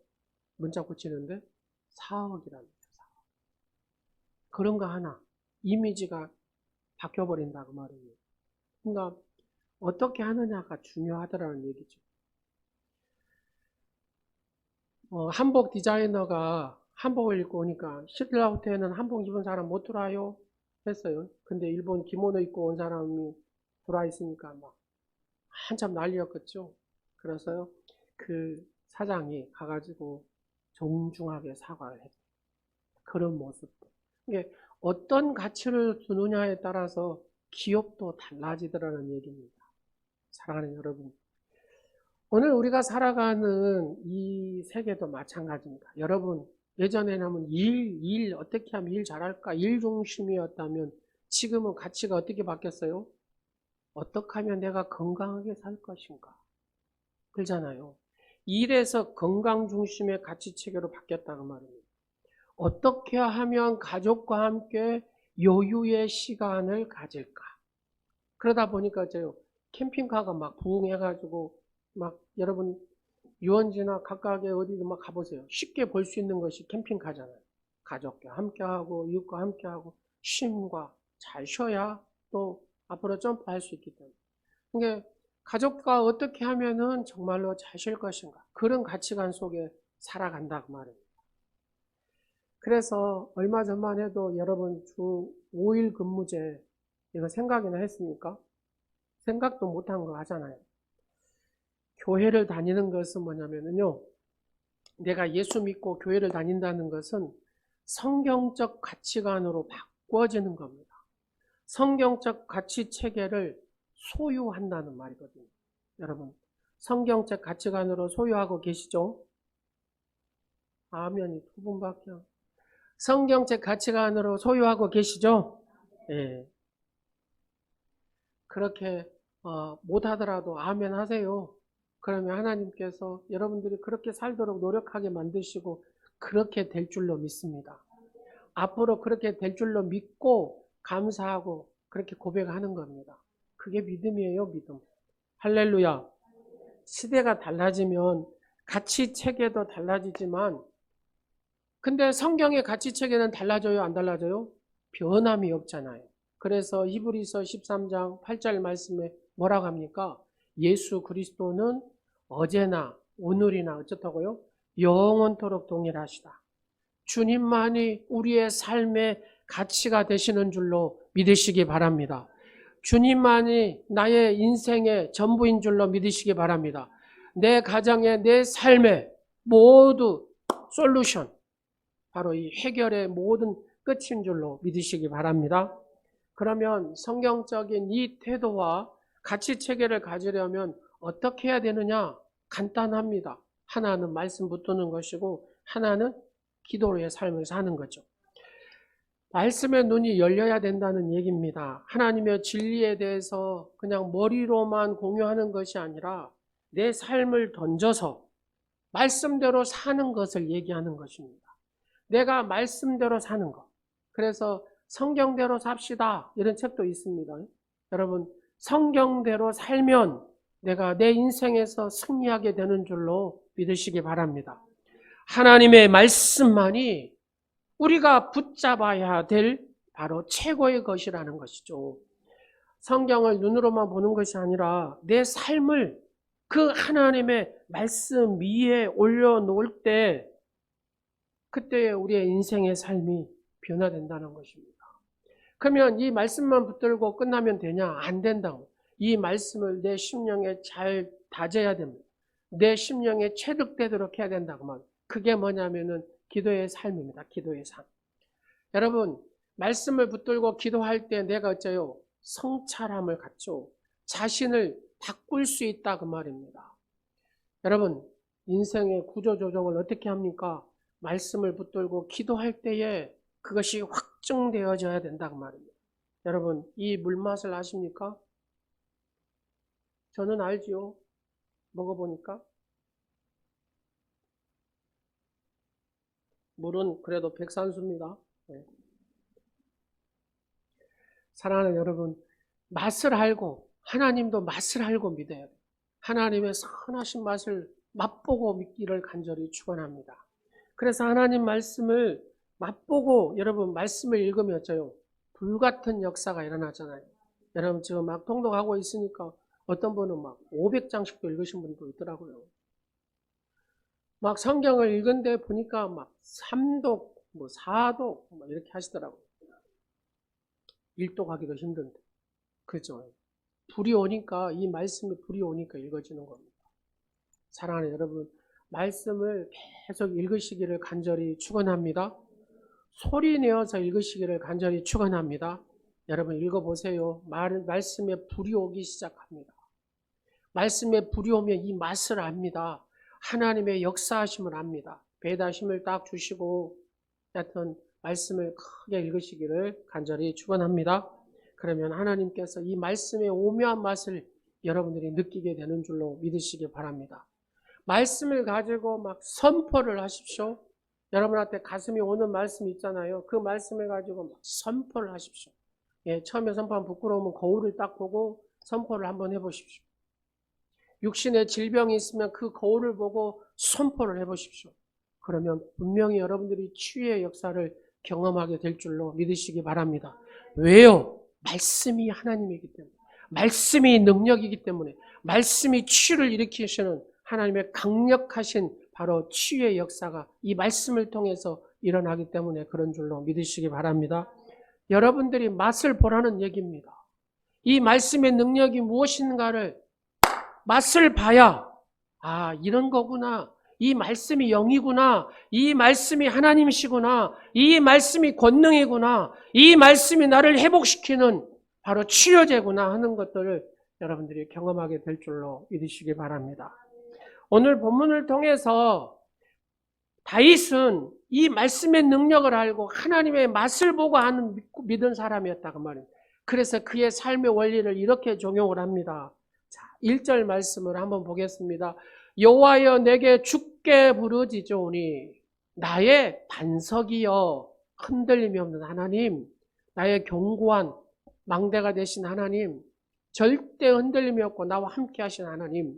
문자 고치는데 4억이랍니다. 4억. 그런 거 하나 이미지가 바뀌어버린다 그 말이에요. 그러니까 어떻게 하느냐가 중요하더라는 얘기죠. 한복 디자이너가 한복을 입고 오니까 신라 호텔에는 한복 입은 사람 못 들어와요 했어요. 근데 일본 기모노 입고 온 사람이 들어와 있으니까 막 한참 난리였겠죠. 그래서요 그 사장이 가가지고 정중하게 사과를 했어요. 그런 모습들. 이게 어떤 가치를 두느냐에 따라서 기업도 달라지더라는 얘기입니다. 사랑하는 여러분, 오늘 우리가 살아가는 이 세계도 마찬가지입니다. 여러분, 예전에는 어떻게 하면 일 잘할까? 일 중심이었다면 지금은 가치가 어떻게 바뀌었어요? 어떻게 하면 내가 건강하게 살 것인가? 그러잖아요. 일에서 건강 중심의 가치 체계로 바뀌었다고 말입니다. 어떻게 하면 가족과 함께 여유의 시간을 가질까? 그러다 보니까 캠핑카가 막 부흥해가지고 막 여러분 유원지나 각각의 어디도 막 가보세요. 쉽게 볼 수 있는 것이 캠핑카잖아요. 가족과 함께하고 이웃과 함께하고 쉼과 잘 쉬어야 또 앞으로 점프할 수 있기 때문에. 그러니까 가족과 어떻게 하면은 정말로 잘 쉴 것인가, 그런 가치관 속에 살아간다 그 말입니다. 그래서 얼마 전만 해도 여러분 주 5일 근무제 이거 생각이나 했습니까? 생각도 못한 거 하잖아요. 교회를 다니는 것은 뭐냐면요, 내가 예수 믿고 교회를 다닌다는 것은 성경적 가치관으로 바꿔지는 겁니다. 성경적 가치 체계를 소유한다는 말이거든요. 여러분, 성경적 가치관으로 소유하고 계시죠? 아멘이 두 분밖에. 성경적 가치관으로 소유하고 계시죠? 예. 그렇게 못하더라도 아멘 하세요. 그러면 하나님께서 여러분들이 그렇게 살도록 노력하게 만드시고 그렇게 될 줄로 믿습니다. 앞으로 그렇게 될 줄로 믿고 감사하고 그렇게 고백하는 겁니다. 그게 믿음이에요, 믿음. 할렐루야. 시대가 달라지면 가치체계도 달라지지만 근데 성경의 가치체계는 달라져요, 안 달라져요? 변함이 없잖아요. 그래서 히브리서 13장 8절 말씀에 뭐라고 합니까? 예수 그리스도는 어제나 오늘이나 어쩌다고요? 영원토록 동일하시다. 주님만이 우리의 삶의 가치가 되시는 줄로 믿으시기 바랍니다. 주님만이 나의 인생의 전부인 줄로 믿으시기 바랍니다. 내 가정의 내 삶의 모두 솔루션, 바로 이 해결의 모든 끝인 줄로 믿으시기 바랍니다. 그러면 성경적인 이 태도와 가치 체계를 가지려면 어떻게 해야 되느냐? 간단합니다. 하나는 말씀 붙드는 것이고 하나는 기도로의 삶을 사는 거죠. 말씀의 눈이 열려야 된다는 얘기입니다. 하나님의 진리에 대해서 그냥 머리로만 공유하는 것이 아니라 내 삶을 던져서 말씀대로 사는 것을 얘기하는 것입니다. 내가 말씀대로 사는 것. 그래서 성경대로 삽시다 이런 책도 있습니다. 여러분 성경대로 살면 내가 내 인생에서 승리하게 되는 줄로 믿으시기 바랍니다. 하나님의 말씀만이 우리가 붙잡아야 될 바로 최고의 것이라는 것이죠. 성경을 눈으로만 보는 것이 아니라 내 삶을 그 하나님의 말씀 위에 올려놓을 때 그때 우리의 인생의 삶이 변화된다는 것입니다. 그러면 이 말씀만 붙들고 끝나면 되냐? 안 된다고. 이 말씀을 내 심령에 잘 다져야 됩니다. 내 심령에 체득되도록 해야 된다고. 그게 뭐냐면은 기도의 삶입니다. 기도의 삶. 여러분, 말씀을 붙들고 기도할 때 내가 어째요? 성찰함을 갖죠. 자신을 바꿀 수 있다 그 말입니다. 여러분, 인생의 구조조정을 어떻게 합니까? 말씀을 붙들고 기도할 때에 그것이 확증되어져야 된다고 말입니다. 여러분, 이 물맛을 아십니까? 저는 알지요. 먹어보니까. 물은 그래도 백산수입니다. 네. 사랑하는 여러분, 맛을 알고 하나님도 맛을 알고 믿어야 돼요. 하나님의 선하신 맛을 맛보고 믿기를 간절히 축원합니다. 그래서 하나님 말씀을 맛보고 여러분 말씀을 읽으면 어쩌요? 불같은 역사가 일어나잖아요. 여러분 지금 막 통독하고 있으니까 어떤 분은 막 500장씩도 읽으신 분도 있더라고요. 막 성경을 읽은데 보니까 막 3독, 4독 이렇게 하시더라고요. 1독하기도 힘든데. 그죠? 불이 오니까 이 말씀에 불이 오니까 읽어지는 겁니다. 사랑하는 여러분, 말씀을 계속 읽으시기를 간절히 축원합니다. 소리 내어서 읽으시기를 간절히 축원합니다. 여러분 읽어보세요. 말씀에 불이 오기 시작합니다. 말씀에 불이 오면 이 맛을 압니다. 하나님의 역사하심을 압니다. 배다심을 딱 주시고 여하튼 말씀을 크게 읽으시기를 간절히 축원합니다. 그러면 하나님께서 이 말씀의 오묘한 맛을 여러분들이 느끼게 되는 줄로 믿으시기 바랍니다. 말씀을 가지고 막 선포를 하십시오. 여러분한테 가슴이 오는 말씀 있잖아요. 그 말씀을 가지고 막 선포를 하십시오. 예, 처음에 선포하면 부끄러우면 거울을 딱 보고 선포를 한번 해보십시오. 육신의 질병이 있으면 그 거울을 보고 선포를 해보십시오. 그러면 분명히 여러분들이 치유의 역사를 경험하게 될 줄로 믿으시기 바랍니다. 왜요? 말씀이 하나님이기 때문에, 말씀이 능력이기 때문에, 말씀이 치유를 일으키시는 하나님의 강력하신 바로 치유의 역사가 이 말씀을 통해서 일어나기 때문에 그런 줄로 믿으시기 바랍니다. 여러분들이 맛을 보라는 얘기입니다. 이 말씀의 능력이 무엇인가를 맛을 봐야 이런 거구나. 이 말씀이 영이구나. 이 말씀이 하나님이시구나. 이 말씀이 권능이구나. 이 말씀이 나를 회복시키는 바로 치유제구나 하는 것들을 여러분들이 경험하게 될 줄로 믿으시기 바랍니다. 오늘 본문을 통해서 다윗은 이 말씀의 능력을 알고 하나님의 맛을 보고 믿은 사람이었다 그 말입니다. 그래서 그의 삶의 원리를 이렇게 적용을 합니다. 자, 1절 말씀을 한번 보겠습니다. 여호와여 내게 주께 부르짖으오니 나의 반석이여 흔들림이 없는 하나님, 나의 견고한 망대가 되신 하나님, 절대 흔들림이 없고 나와 함께 하신 하나님,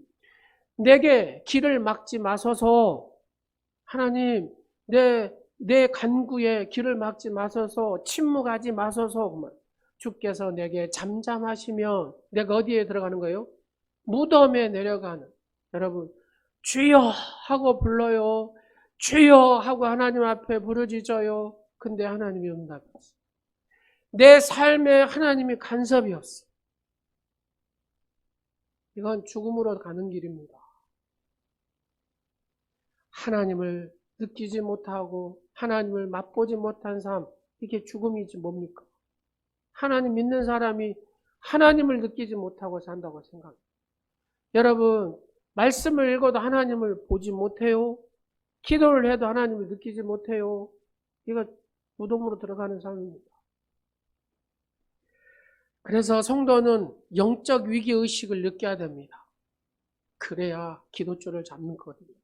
내게 길을 막지 마소서. 하나님, 내 간구에 길을 막지 마소서. 침묵하지 마소서. 주께서 내게 잠잠하시면 내가 어디에 들어가는 거예요? 무덤에 내려가는. 여러분, 주여 하고 불러요. 주여 하고 하나님 앞에 부르짖어요. 근데 하나님이 응답이 없어. 내 삶에 하나님이 간섭이 없어. 이건 죽음으로 가는 길입니다. 하나님을 느끼지 못하고 하나님을 맛보지 못한 삶, 이게 죽음이지 뭡니까? 하나님 믿는 사람이 하나님을 느끼지 못하고 산다고 생각해요. 여러분, 말씀을 읽어도 하나님을 보지 못해요. 기도를 해도 하나님을 느끼지 못해요. 이거 무덤으로 들어가는 삶입니다. 그래서 성도는 영적 위기의식을 느껴야 됩니다. 그래야 기도줄을 잡는 거거든요.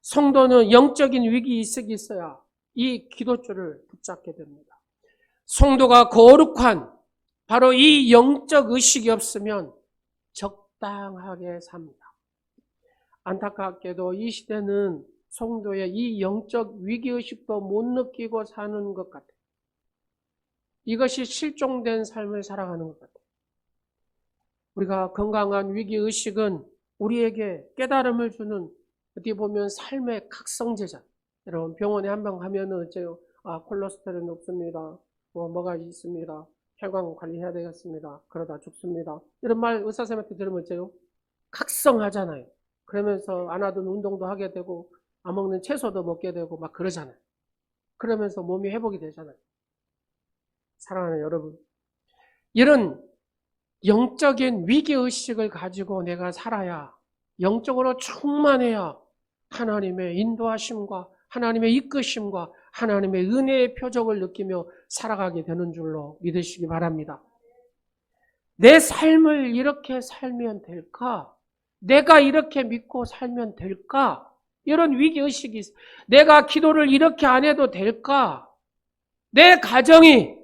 성도는 영적인 위기의식이 있어야 이 기도줄을 붙잡게 됩니다. 성도가 거룩한 바로 이 영적 의식이 없으면 적당하게 삽니다. 안타깝게도 이 시대는 성도의 이 영적 위기의식도 못 느끼고 사는 것 같아요. 이것이 실종된 삶을 살아가는 것 같아요. 우리가 건강한 위기의식은 우리에게 깨달음을 주는 어떻게 보면 삶의 각성제잖아요. 여러분 병원에 한 번 가면은 어째요? 콜레스테롤이 높습니다. 뭐가 있습니다. 혈관 관리해야 되겠습니다. 그러다 죽습니다. 이런 말 의사 선생님한테 들으면 어째요? 각성하잖아요. 그러면서 안 하던 운동도 하게 되고 안 먹는 채소도 먹게 되고 막 그러잖아요. 그러면서 몸이 회복이 되잖아요. 사랑하는 여러분, 이런 영적인 위기의식을 가지고 내가 살아야, 영적으로 충만해야 하나님의 인도하심과 하나님의 이끄심과 하나님의 은혜의 표적을 느끼며 살아가게 되는 줄로 믿으시기 바랍니다. 내 삶을 이렇게 살면 될까? 내가 이렇게 믿고 살면 될까? 이런 위기의식이 있어요. 내가 기도를 이렇게 안 해도 될까? 내 가정이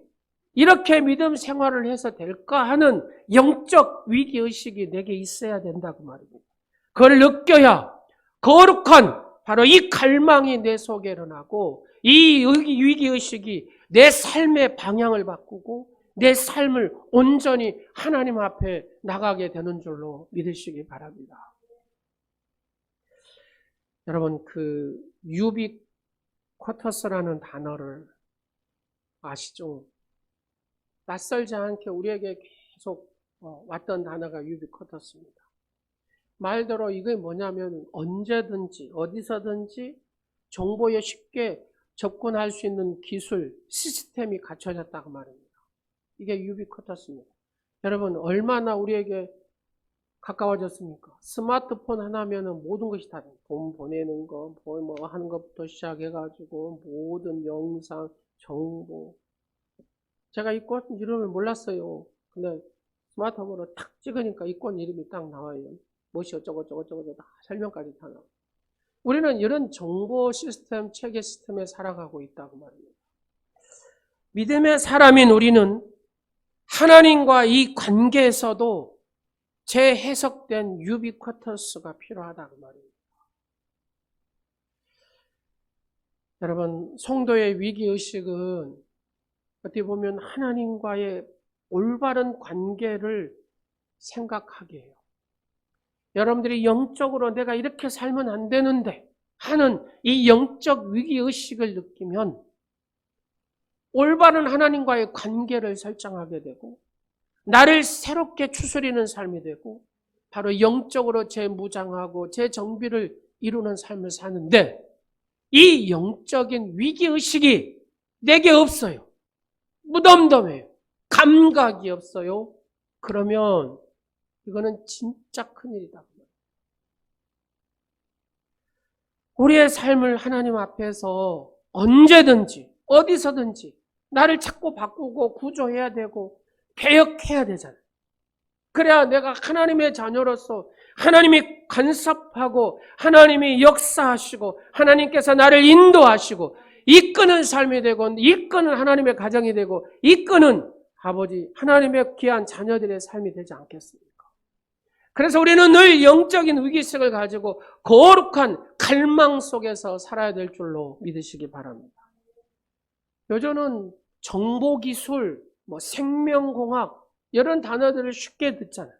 이렇게 믿음 생활을 해서 될까 하는 영적 위기의식이 내게 있어야 된다고 말입니다. 그걸 느껴야 거룩한 바로 이 갈망이 내 속에 일어나고 이 위기의식이 내 삶의 방향을 바꾸고 내 삶을 온전히 하나님 앞에 나가게 되는 줄로 믿으시기 바랍니다. 여러분, 그 유비쿼터스라는 단어를 아시죠? 낯설지 않게 우리에게 계속 왔던 단어가 유비쿼터스입니다. 말대로 이게 뭐냐면 언제든지 어디서든지 정보에 쉽게 접근할 수 있는 기술, 시스템이 갖춰졌다고 말입니다. 이게 유비쿼터스입니다. 여러분 얼마나 우리에게 가까워졌습니까? 스마트폰 하나면은 모든 것이 다 돈 보내는 거, 뭐 하는 것부터 시작해가지고 모든 영상, 정보. 제가 이 꽃 이름을 몰랐어요. 근데 스마트폰으로 탁 찍으니까 이 꽃 이름이 딱 나와요. 무엇이 어쩌고 다 설명까지 다 나와요. 우리는 이런 정보 시스템, 체계 시스템에 살아가고 있다고 말입니다. 믿음의 사람인 우리는 하나님과 이 관계에서도 재해석된 유비쿼터스가 필요하다고 말입니다. 여러분, 성도의 위기의식은 어떻게 보면 하나님과의 올바른 관계를 생각하게 해요. 여러분들이 영적으로 내가 이렇게 살면 안 되는데 하는 이 영적 위기의식을 느끼면 올바른 하나님과의 관계를 설정하게 되고 나를 새롭게 추스리는 삶이 되고 바로 영적으로 재무장하고 재정비를 이루는 삶을 사는데 이 영적인 위기의식이 내게 없어요. 무덤덤해요. 감각이 없어요. 그러면 이거는 진짜 큰일이다. 우리의 삶을 하나님 앞에서 언제든지 어디서든지 나를 자꾸 바꾸고 구조해야 되고 개혁해야 되잖아요. 그래야 내가 하나님의 자녀로서 하나님이 간섭하고 하나님이 역사하시고 하나님께서 나를 인도하시고 이끄는 삶이 되고 이끄는 하나님의 가정이 되고 이끄는 아버지 하나님의 귀한 자녀들의 삶이 되지 않겠습니까? 그래서 우리는 늘 영적인 위기성을 가지고 거룩한 갈망 속에서 살아야 될 줄로 믿으시기 바랍니다. 요즘은 정보기술, 생명공학 이런 단어들을 쉽게 듣잖아요.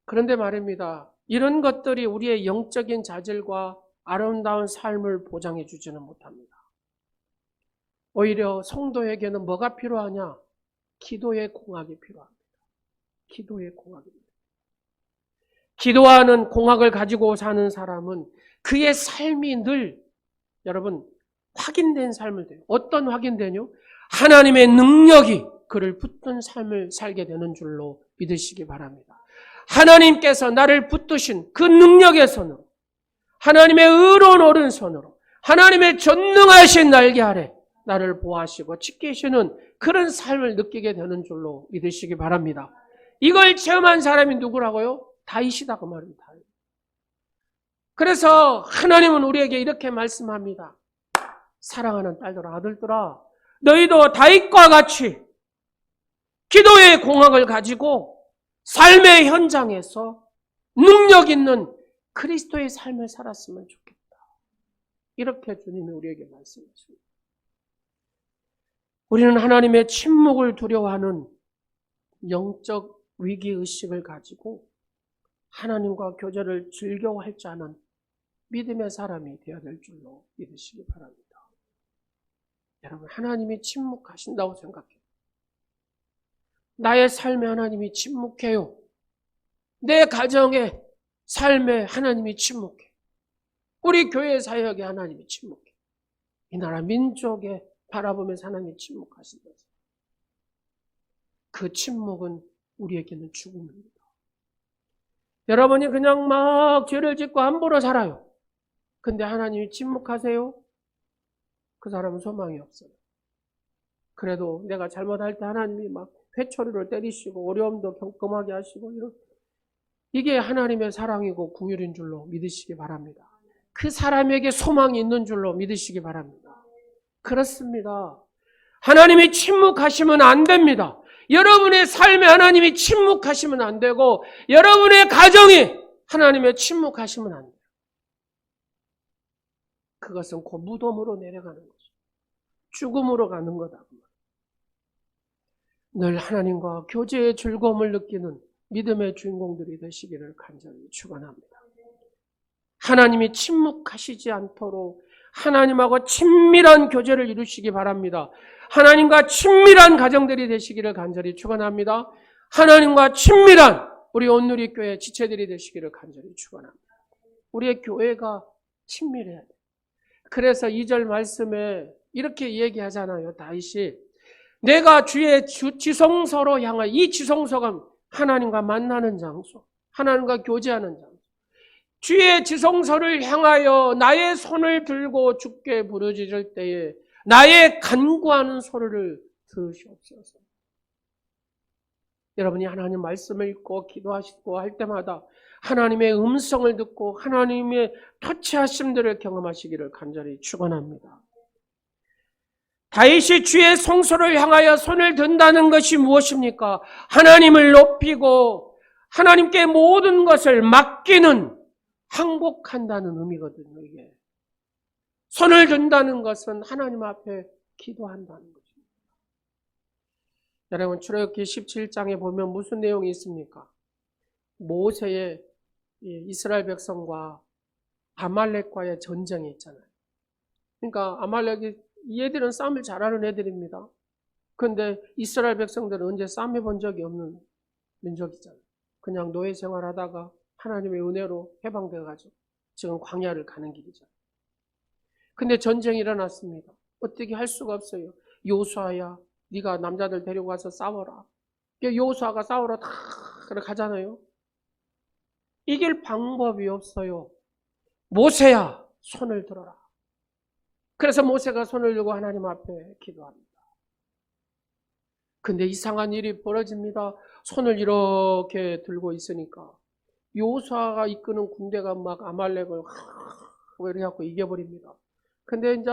그런데 말입니다. 이런 것들이 우리의 영적인 자질과 아름다운 삶을 보장해 주지는 못합니다. 오히려 성도에게는 뭐가 필요하냐? 기도의 공학이 필요합니다. 기도의 공학입니다. 기도하는 공학을 가지고 사는 사람은 그의 삶이 늘 여러분 확인된 삶을 돼요. 어떤 확인되뇨? 하나님의 능력이 그를 붙든 삶을 살게 되는 줄로 믿으시기 바랍니다. 하나님께서 나를 붙드신 그 능력의 손으로 하나님의 의로운 오른손으로 하나님의 전능하신 날개 아래 나를 보호하시고 지키시는 그런 삶을 느끼게 되는 줄로 믿으시기 바랍니다. 이걸 체험한 사람이 누구라고요? 다윗이다 그 말입니다. 그래서 하나님은 우리에게 이렇게 말씀합니다. 사랑하는 딸들아 아들들아 너희도 다윗과 같이 기도의 공학을 가지고 삶의 현장에서 능력 있는 그리스도의 삶을 살았으면 좋겠다. 이렇게 주님이 우리에게 말씀하십니다. 우리는 하나님의 침묵을 두려워하는 영적 위기의식을 가지고 하나님과 교제를 즐거워할 줄 아는 믿음의 사람이 되어야 될 줄로 믿으시기 바랍니다. 여러분 하나님이 침묵하신다고 생각해요. 나의 삶에 하나님이 침묵해요. 내 가정의 삶에 하나님이 침묵해. 우리 교회 사역에 하나님이 침묵해. 이 나라 민족에 바라보면서 하나님이 침묵하신다. 그 침묵은 우리에게는 죽음입니다. 여러분이 그냥 막 죄를 짓고 함부로 살아요. 근데 하나님이 침묵하세요? 그 사람은 소망이 없어요. 그래도 내가 잘못할 때 하나님이 막 회초리를 때리시고 어려움도 경험하게 하시고 이게 하나님의 사랑이고 긍휼인 줄로 믿으시기 바랍니다. 그 사람에게 소망이 있는 줄로 믿으시기 바랍니다. 그렇습니다. 하나님이 침묵하시면 안 됩니다. 여러분의 삶에 하나님이 침묵하시면 안 되고 여러분의 가정이 하나님의 침묵하시면 안 돼요. 그것은 곧 무덤으로 내려가는 거죠. 죽음으로 가는 거다. 늘 하나님과 교제의 즐거움을 느끼는 믿음의 주인공들이 되시기를 간절히 축원합니다. 하나님이 침묵하시지 않도록 하나님하고 친밀한 교제를 이루시기 바랍니다. 하나님과 친밀한 가정들이 되시기를 간절히 축원합니다. 하나님과 친밀한 우리 온누리교회 지체들이 되시기를 간절히 축원합니다. 우리의 교회가 친밀해야 돼요. 그래서 2절 말씀에 이렇게 얘기하잖아요. 다윗이 내가 주의 지성소로 향하여 이 지성소가 하나님과 만나는 장소, 하나님과 교제하는 장소. 주의 지성소를 향하여 나의 손을 들고 주께 부르짖을 때에 나의 간구하는 소리를 들으시옵소서. 여러분이 하나님 말씀을 읽고 기도하시고 할 때마다 하나님의 음성을 듣고 하나님의 터치하심들을 경험하시기를 간절히 축원합니다. 다윗이 주의 성소를 향하여 손을 든다는 것이 무엇입니까? 하나님을 높이고 하나님께 모든 것을 맡기는 항복한다는 의미거든요. 이게 손을 든다는 것은 하나님 앞에 기도한다는 것입니다. 여러분 출애굽기 17장에 보면 무슨 내용이 있습니까? 모세의 이스라엘 백성과 아말렉과의 전쟁이 있잖아요. 그러니까 아말렉이 얘들은 싸움을 잘하는 애들입니다. 그런데 이스라엘 백성들은 언제 싸움해 본 적이 없는 민족이잖아요. 그냥 노예 생활하다가 하나님의 은혜로 해방돼가지고 지금 광야를 가는 길이잖아요. 근데 전쟁이 일어났습니다. 어떻게 할 수가 없어요. 요수아야 네가 남자들 데리고 가서 싸워라. 요수아가 싸우러 다 가잖아요. 이길 방법이 없어요. 모세야 손을 들어라. 그래서 모세가 손을 들고 하나님 앞에 기도합니다. 근데 이상한 일이 벌어집니다. 손을 이렇게 들고 있으니까 여호수아가 이끄는 군대가 막 아말렉을 이렇게 하고 이겨버립니다. 근데 이제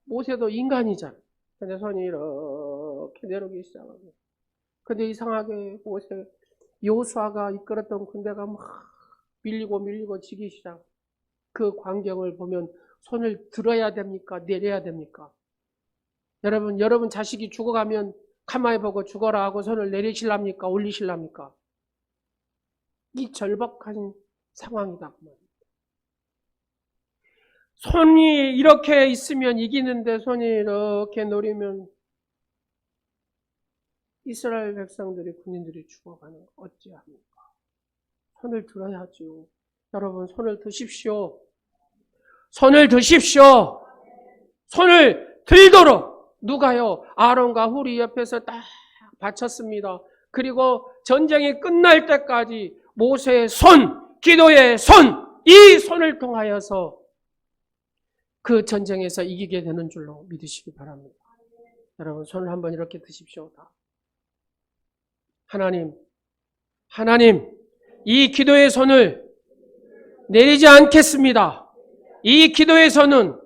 모세도 인간이잖아. 근데 손이 이렇게 내려오기 시작하고. 근데 이상하게 여호수아가 이끌었던 군대가 막 밀리고 지기 시작. 그 광경을 보면 손을 들어야 됩니까? 내려야 됩니까? 여러분 자식이 죽어가면 가만히 보고 죽어라 하고 손을 내리실랍니까? 올리실랍니까? 이 절박한 상황이다. 손이 이렇게 있으면 이기는데 손이 이렇게 노리면 이스라엘 백성들이 군인들이 죽어가는 거 어찌합니까? 손을 들어야죠. 여러분 손을 드십시오. 손을 드십시오. 손을 들도록 누가요? 아론과 훌이 옆에서 딱 바쳤습니다. 그리고 전쟁이 끝날 때까지 모세의 손, 기도의 손, 이 손을 통하여서 그 전쟁에서 이기게 되는 줄로 믿으시기 바랍니다. 여러분 손을 한번 이렇게 드십시오. 하나님, 이 기도의 손을 내리지 않겠습니다. 이 기도의 손은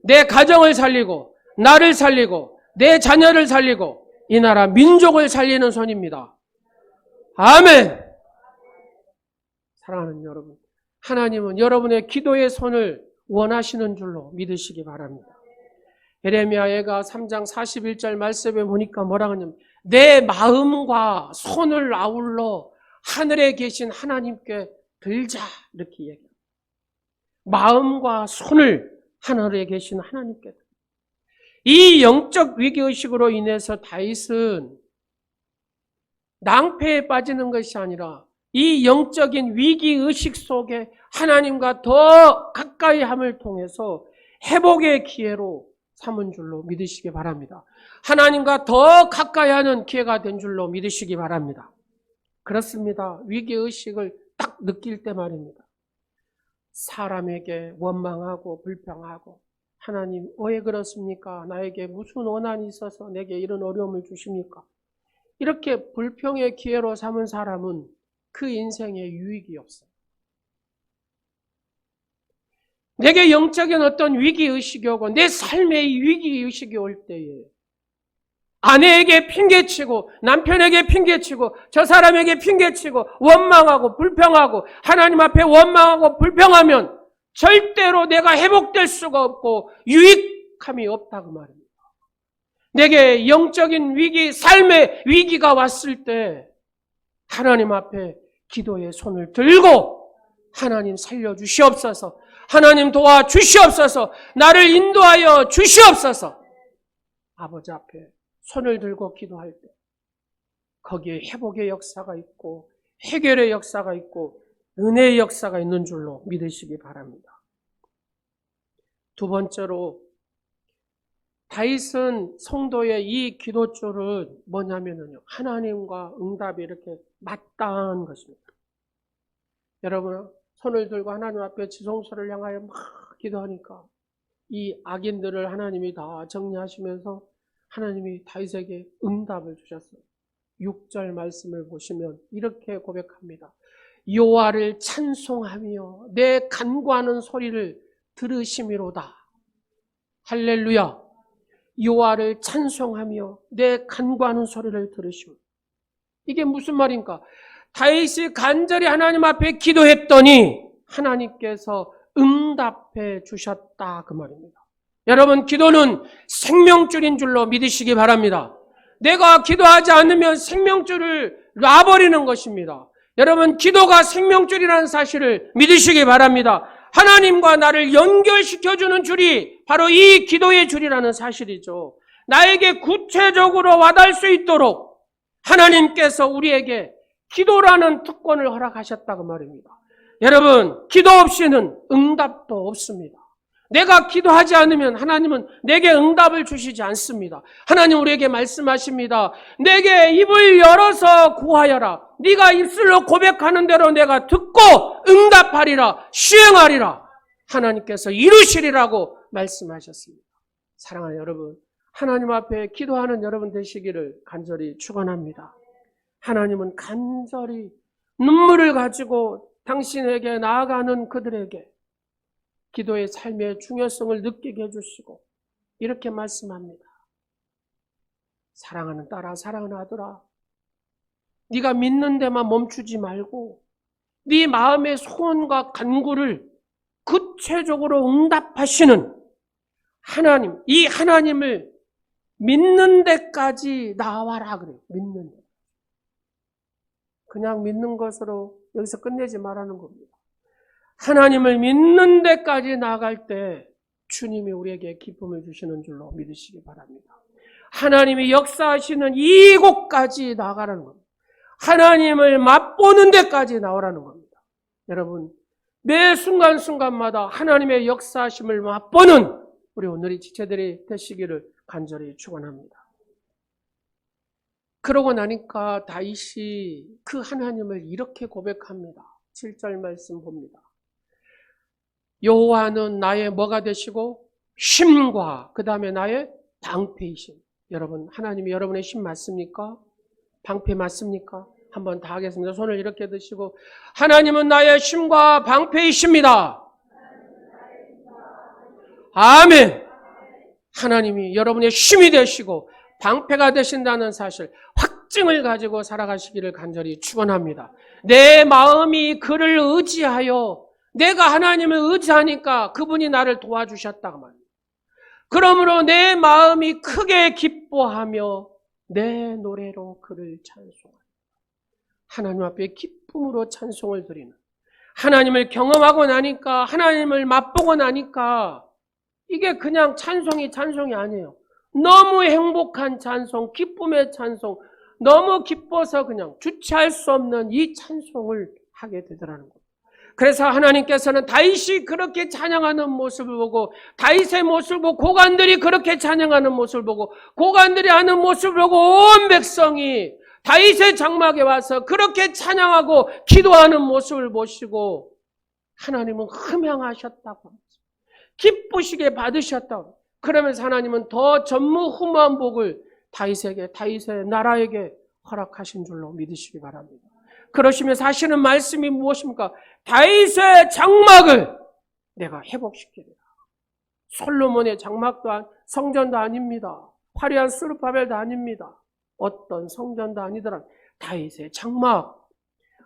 내 가정을 살리고 나를 살리고 내 자녀를 살리고 이 나라 민족을 살리는 손입니다. 아멘. 사랑하는 여러분, 하나님은 여러분의 기도의 손을 원하시는 줄로 믿으시기 바랍니다. 예레미야가 3장 41절 말씀에 보니까 뭐라고 하냐면 내 마음과 손을 아울러 하늘에 계신 하나님께 들자 이렇게 얘기합니다. 마음과 손을 하늘에 계신 하나님께 들자. 이 영적 위기의식으로 인해서 다윗은 낭패에 빠지는 것이 아니라 이 영적인 위기의식 속에 하나님과 더 가까이 함을 통해서 회복의 기회로 삼은 줄로 믿으시기 바랍니다. 하나님과 더 가까이 하는 기회가 된 줄로 믿으시기 바랍니다. 그렇습니다. 위기의식을 딱 느낄 때 말입니다. 사람에게 원망하고 불평하고 하나님 왜 그렇습니까? 나에게 무슨 원한이 있어서 내게 이런 어려움을 주십니까? 이렇게 불평의 기회로 삼은 사람은 그 인생에 유익이 없어요. 내게 영적인 어떤 위기의식이 오고 내 삶에 위기의식이 올 때에 아내에게 핑계치고 남편에게 핑계치고 저 사람에게 핑계치고 원망하고 불평하고 하나님 앞에 원망하고 불평하면 절대로 내가 회복될 수가 없고 유익함이 없다고 말입니다. 내게 영적인 위기, 삶의 위기가 왔을 때 하나님 앞에 기도의 손을 들고 하나님 살려주시옵소서, 하나님 도와주시옵소서, 나를 인도하여 주시옵소서. 아버지 앞에 손을 들고 기도할 때 거기에 회복의 역사가 있고 해결의 역사가 있고 은혜의 역사가 있는 줄로 믿으시기 바랍니다. 두 번째로 다윗은 성도의 이 기도줄은 뭐냐면요, 하나님과 응답이 이렇게 맞닿은 것입니다. 여러분 손을 들고 하나님 앞에 지성소를 향하여 막 기도하니까 이 악인들을 하나님이 다 정리하시면서 하나님이 다윗에게 응답을 주셨어요. 6절 말씀을 보시면 이렇게 고백합니다. 여호와를 찬송하며 내 간구하는 소리를 들으심이로다. 할렐루야. 여호와를 찬송하며 내 간구하는 소리를 들으시오. 이게 무슨 말입니까? 다윗이 간절히 하나님 앞에 기도했더니 하나님께서 응답해 주셨다 그 말입니다. 여러분 기도는 생명줄인 줄로 믿으시기 바랍니다. 내가 기도하지 않으면 생명줄을 놔버리는 것입니다. 여러분 기도가 생명줄이라는 사실을 믿으시기 바랍니다. 하나님과 나를 연결시켜주는 줄이 바로 이 기도의 줄이라는 사실이죠. 나에게 구체적으로 와닿을 수 있도록 하나님께서 우리에게 기도라는 특권을 허락하셨다고 말입니다. 여러분 기도 없이는 응답도 없습니다. 내가 기도하지 않으면 하나님은 내게 응답을 주시지 않습니다. 하나님 우리에게 말씀하십니다. 내게 입을 열어서 구하여라. 네가 입술로 고백하는 대로 내가 듣고 응답하리라. 시행하리라. 하나님께서 이루시리라고 말씀하셨습니다. 사랑하는 여러분, 하나님 앞에 기도하는 여러분 되시기를 간절히 축원합니다. 하나님은 간절히 눈물을 가지고 당신에게 나아가는 그들에게 기도의 삶의 중요성을 느끼게 해주시고 이렇게 말씀합니다. 사랑하는 딸아, 사랑하는 아들아, 네가 믿는 데만 멈추지 말고 네 마음의 소원과 간구를 구체적으로 응답하시는 하나님, 이 하나님을 믿는 데까지 나와라 그래요. 믿는 데. 그냥 믿는 것으로 여기서 끝내지 말라는 겁니다. 하나님을 믿는 데까지 나아갈 때 주님이 우리에게 기쁨을 주시는 줄로 믿으시기 바랍니다. 하나님이 역사하시는 이곳까지 나아가라는 겁니다. 하나님을 맛보는 데까지 나오라는 겁니다. 여러분, 매 순간순간마다 하나님의 역사하심을 맛보는 우리 오늘의 지체들이 되시기를 간절히 축원합니다. 그러고 나니까 다윗이 그 하나님을 이렇게 고백합니다. 7절 말씀 봅니다. 여호와는 나의 뭐가 되시고 쉼과 그 다음에 나의 방패이심. 여러분, 하나님이 여러분의 쉼 맞습니까? 방패 맞습니까? 한번 다 하겠습니다. 손을 이렇게 드시고 하나님은 나의 쉼과 방패이십니다. 아멘. 하나님이 여러분의 쉼이 되시고 방패가 되신다는 사실, 확증을 가지고 살아가시기를 간절히 축원합니다. 내 마음이 그를 의지하여 내가 하나님을 의지하니까 그분이 나를 도와주셨다고 말입니다. 그러므로 내 마음이 크게 기뻐하며 내 노래로 그를 찬송합니다. 하나님 앞에 기쁨으로 찬송을 드리는, 하나님을 경험하고 나니까, 하나님을 맛보고 나니까 이게 그냥 찬송이 아니에요. 너무 행복한 찬송, 기쁨의 찬송, 너무 기뻐서 그냥 주체할 수 없는 이 찬송을 하게 되더라는 겁니다. 그래서 하나님께서는 다윗이 그렇게 찬양하는 모습을 보고, 다윗의 모습을 보고, 고관들이 그렇게 찬양하는 모습을 보고, 고관들이 하는 모습을 보고 온 백성이 다윗의 장막에 와서 그렇게 찬양하고 기도하는 모습을 보시고 하나님은 흠양하셨다고 합니다. 기쁘시게 받으셨다고. 그러면서 하나님은 더 전무후무한 복을 다윗에게, 다윗의 나라에게 허락하신 줄로 믿으시기 바랍니다. 그러시면서 하시는 말씀이 무엇입니까? 다윗의 장막을 내가 회복시키리라. 솔로몬의 장막도 성전도 아닙니다. 화려한 스루바벨도 아닙니다. 어떤 성전도 아니더라. 다윗의 장막,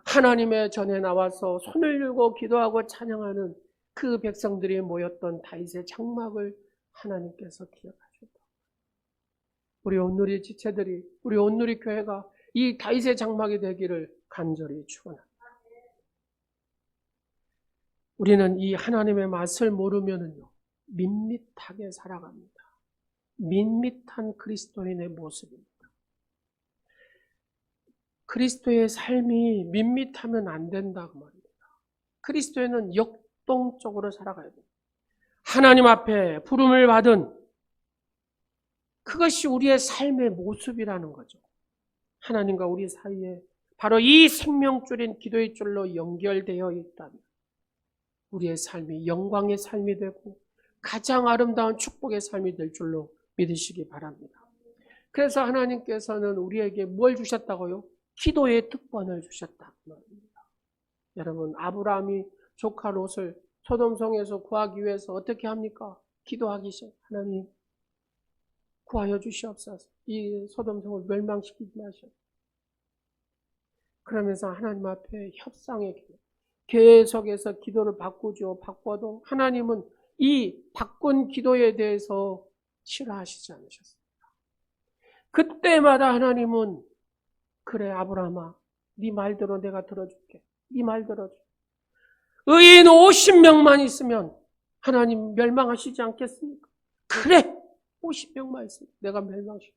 하나님의 전에 나와서 손을 들고 기도하고 찬양하는 그 백성들이 모였던 다윗의 장막을 하나님께서 기억하셨다. 우리 온누리 지체들이, 우리 온누리 교회가 이 다윗의 장막이 되기를 간절히 축원합니다. 우리는 이 하나님의 맛을 모르면은요, 밋밋하게 살아갑니다. 밋밋한 그리스도인의 모습입니다. 그리스도의 삶이 밋밋하면 안 된다고 말입니다. 그리스도인은 역동적으로 살아가야 됩니다. 하나님 앞에 부름을 받은 그것이 우리의 삶의 모습이라는 거죠. 하나님과 우리 사이에 바로 이 생명줄인 기도의 줄로 연결되어 있다면 우리의 삶이 영광의 삶이 되고 가장 아름다운 축복의 삶이 될 줄로 믿으시기 바랍니다. 그래서 하나님께서는 우리에게 뭘 주셨다고요? 기도의 특권을 주셨다고 말합니다. 여러분, 아브라함이 조카 롯을 소돔성에서 구하기 위해서 어떻게 합니까? 기도하기 시작. 하나님 구하여 주시옵소서. 이 소돔성을 멸망시키지 마시옵소서. 그러면서 하나님 앞에 협상의 기도, 계속해서 기도를 바꿔도 하나님은 이 바꾼 기도에 대해서 싫어하시지 않으셨습니다. 그때마다 하나님은 그래 아브라함아, 네 말대로 내가 들어줄게. 네 말 들어줄게. 의인 50명만 있으면 하나님 멸망하시지 않겠습니까? 그래 50명만 있으면 내가 멸망시켜.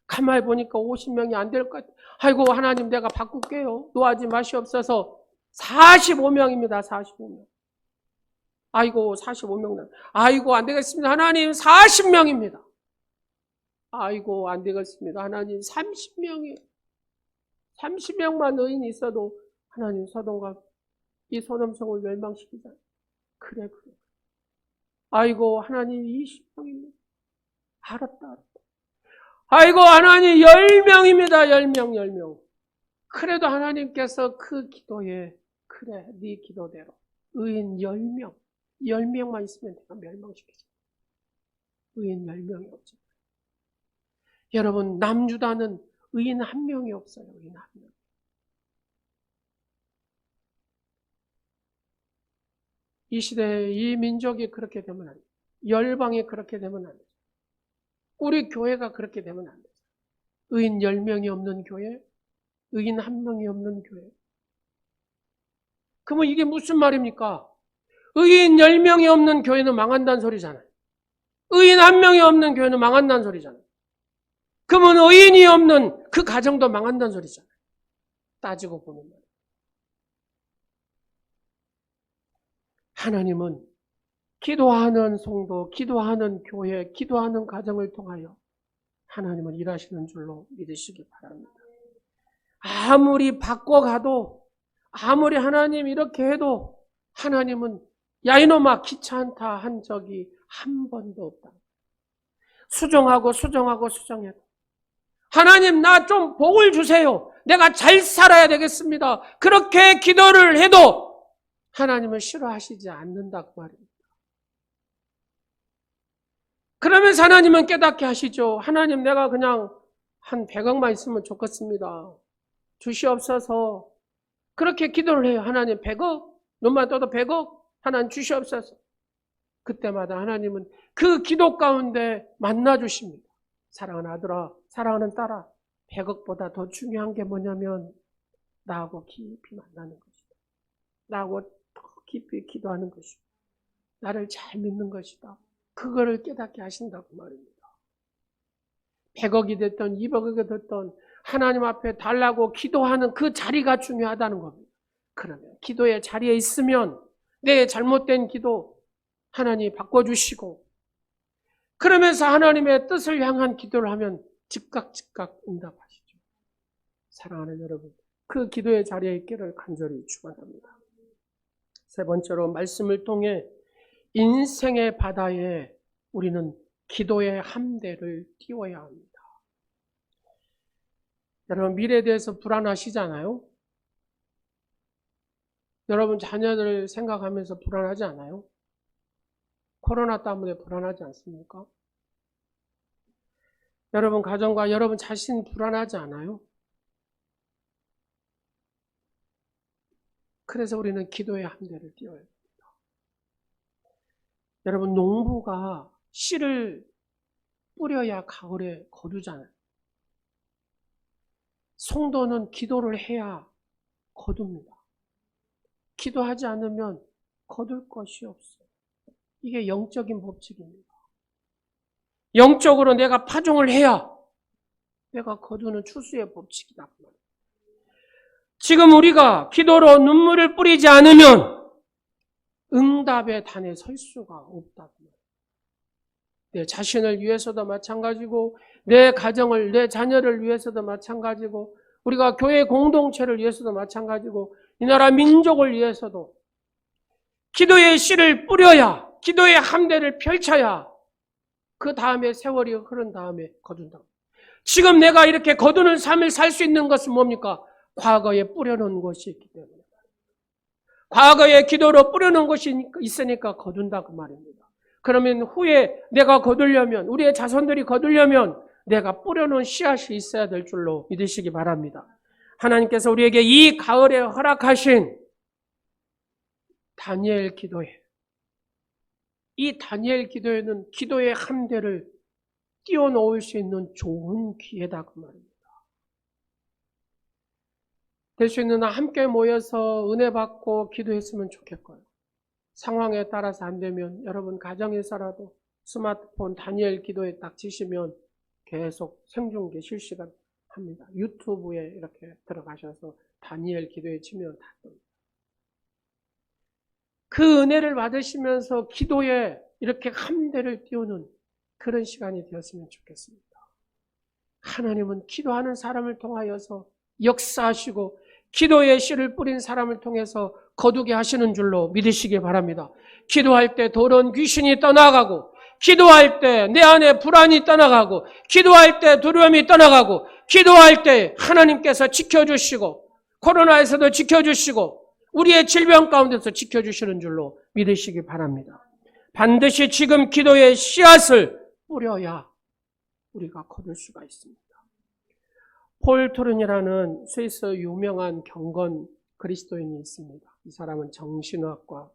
가만히 보니까 50명이 안 될 것 같아. 아이고 하나님 내가 바꿀게요. 노하지 마시옵소서. 45명입니다. 45명. 아이고 45명. 아이고 안 되겠습니다. 하나님 40명입니다. 아이고 안 되겠습니다. 하나님 30명이 30명만 의인이 있어도 하나님 소돔과 이 소돔성을 멸망시키자. 그래. 아이고 하나님 20명입니다. 알았다. 아이고 하나님 10명입니다. 10명. 그래도 하나님께서 그 기도에 그래 네 기도대로 의인 10명만 있으면 내가 멸망시키죠. 의인 10명이 없죠. 여러분 남주다는 의인 1명이 없어요. 의인 1명. 이 시대에 이 민족이 그렇게 되면 안 돼요. 열방이 그렇게 되면 안 돼요. 우리 교회가 그렇게 되면 안 돼요. 의인 10명이 없는 교회, 의인 1명이 없는 교회. 그러면 이게 무슨 말입니까? 의인 10명이 없는 교회는 망한다는 소리잖아요. 의인 1명이 없는 교회는 망한다는 소리잖아요. 그러면 의인이 없는 그 가정도 망한다는 소리잖아요. 따지고 보면 말이에요. 하나님은 기도하는 성도, 기도하는 교회, 기도하는 가정을 통하여 하나님은 일하시는 줄로 믿으시기 바랍니다. 아무리 바꿔가도, 아무리 하나님 이렇게 해도 하나님은 야 이놈아 귀찮다 한 적이 한 번도 없다. 수정해도 하나님 나 좀 복을 주세요. 내가 잘 살아야 되겠습니다. 그렇게 기도를 해도 하나님은 싫어하시지 않는다 그 말입니다. 그러면서 하나님은 깨닫게 하시죠. 하나님 내가 그냥 한 100억만 있으면 좋겠습니다. 주시옵소서. 그렇게 기도를 해요. 하나님 100억? 눈만 떠도 100억? 하나님 주시옵소서. 그때마다 하나님은 그 기도 가운데 만나주십니다. 사랑하는 아들아, 사랑하는 딸아, 100억보다 더 중요한 게 뭐냐면 나하고 깊이 만나는 것이다. 나하고 더 깊이 기도하는 것이다. 나를 잘 믿는 것이다. 그거를 깨닫게 하신다고 말입니다. 100억이 됐던 200억이 됐던 하나님 앞에 달라고 기도하는 그 자리가 중요하다는 겁니다. 그러면 기도의 자리에 있으면 내 잘못된 기도 하나님이 바꿔주시고 그러면서 하나님의 뜻을 향한 기도를 하면 즉각 응답하시죠. 사랑하는 여러분, 그 기도의 자리에 있기를 간절히 축원합니다. 세 번째로 말씀을 통해 인생의 바다에 우리는 기도의 함대를 띄워야 합니다. 여러분 미래에 대해서 불안하시잖아요? 여러분 자녀들 생각하면서 불안하지 않아요? 코로나 때문에 불안하지 않습니까? 여러분 가정과 여러분 자신 불안하지 않아요? 그래서 우리는 기도의 함대를 띄워야 합니다. 여러분 농부가 씨를 뿌려야 가을에 거두잖아요. 성도는 기도를 해야 거둡니다. 기도하지 않으면 거둘 것이 없어요. 이게 영적인 법칙입니다. 영적으로 내가 파종을 해야 내가 거두는 추수의 법칙이다. 지금 우리가 기도로 눈물을 뿌리지 않으면 응답의 단에 설 수가 없다. 내 자신을 위해서도 마찬가지고 내 가정을, 내 자녀를 위해서도 마찬가지고 우리가 교회 공동체를 위해서도 마찬가지고 이 나라 민족을 위해서도 기도의 씨를 뿌려야 기도의 함대를 펼쳐야 그 다음에 세월이 흐른 다음에 거둔다. 지금 내가 이렇게 거두는 삶을 살 수 있는 것은 뭡니까? 과거에 뿌려놓은 것이 있기 때문에. 과거에 기도로 뿌려놓은 것이 있으니까 거둔다 그 말입니다. 그러면 후에 내가 거두려면 우리의 자손들이 거두려면 내가 뿌려놓은 씨앗이 있어야 될 줄로 믿으시기 바랍니다. 하나님께서 우리에게 이 가을에 허락하신 다니엘 기도에 이 다니엘 기도에는 기도의 함대를 띄워놓을 수 있는 좋은 기회다 그 말입니다. 될 수 있는 한 함께 모여서 은혜 받고 기도했으면 좋겠고요. 상황에 따라서 안 되면 여러분 가정에서라도 스마트폰 다니엘 기도에 딱 치시면 계속 생중계 실시간 합니다. 유튜브에 이렇게 들어가셔서 다니엘 기도에 치면 다 뜹니다. 그 은혜를 받으시면서 기도에 이렇게 함대를 띄우는 그런 시간이 되었으면 좋겠습니다. 하나님은 기도하는 사람을 통하여서 역사하시고 기도의 씨를 뿌린 사람을 통해서 거두게 하시는 줄로 믿으시기 바랍니다. 기도할 때 더러운 귀신이 떠나가고, 기도할 때 내 안에 불안이 떠나가고, 기도할 때 두려움이 떠나가고, 기도할 때 하나님께서 지켜주시고, 코로나에서도 지켜주시고, 우리의 질병 가운데서 지켜주시는 줄로 믿으시기 바랍니다. 반드시 지금 기도의 씨앗을 뿌려야 우리가 거둘 수가 있습니다. 폴 토른이라는 스위스 유명한 경건 그리스도인이 있습니다. 이 사람은 정신의학과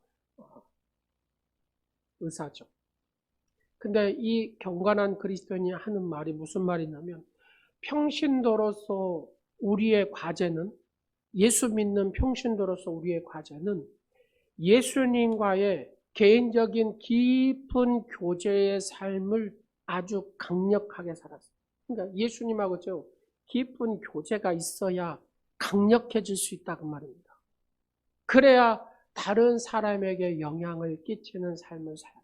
의사죠. 근데 이 경건한 그리스도인이 하는 말이 무슨 말이냐면, 평신도로서 우리의 과제는, 예수 믿는 평신도로서 우리의 과제는 예수님과의 개인적인 깊은 교제의 삶을 아주 강력하게 살았어요. 그러니까 예수님하고 깊은 교제가 있어야 강력해질 수 있다고 말입니다. 그래야 다른 사람에게 영향을 끼치는 삶을 살아요.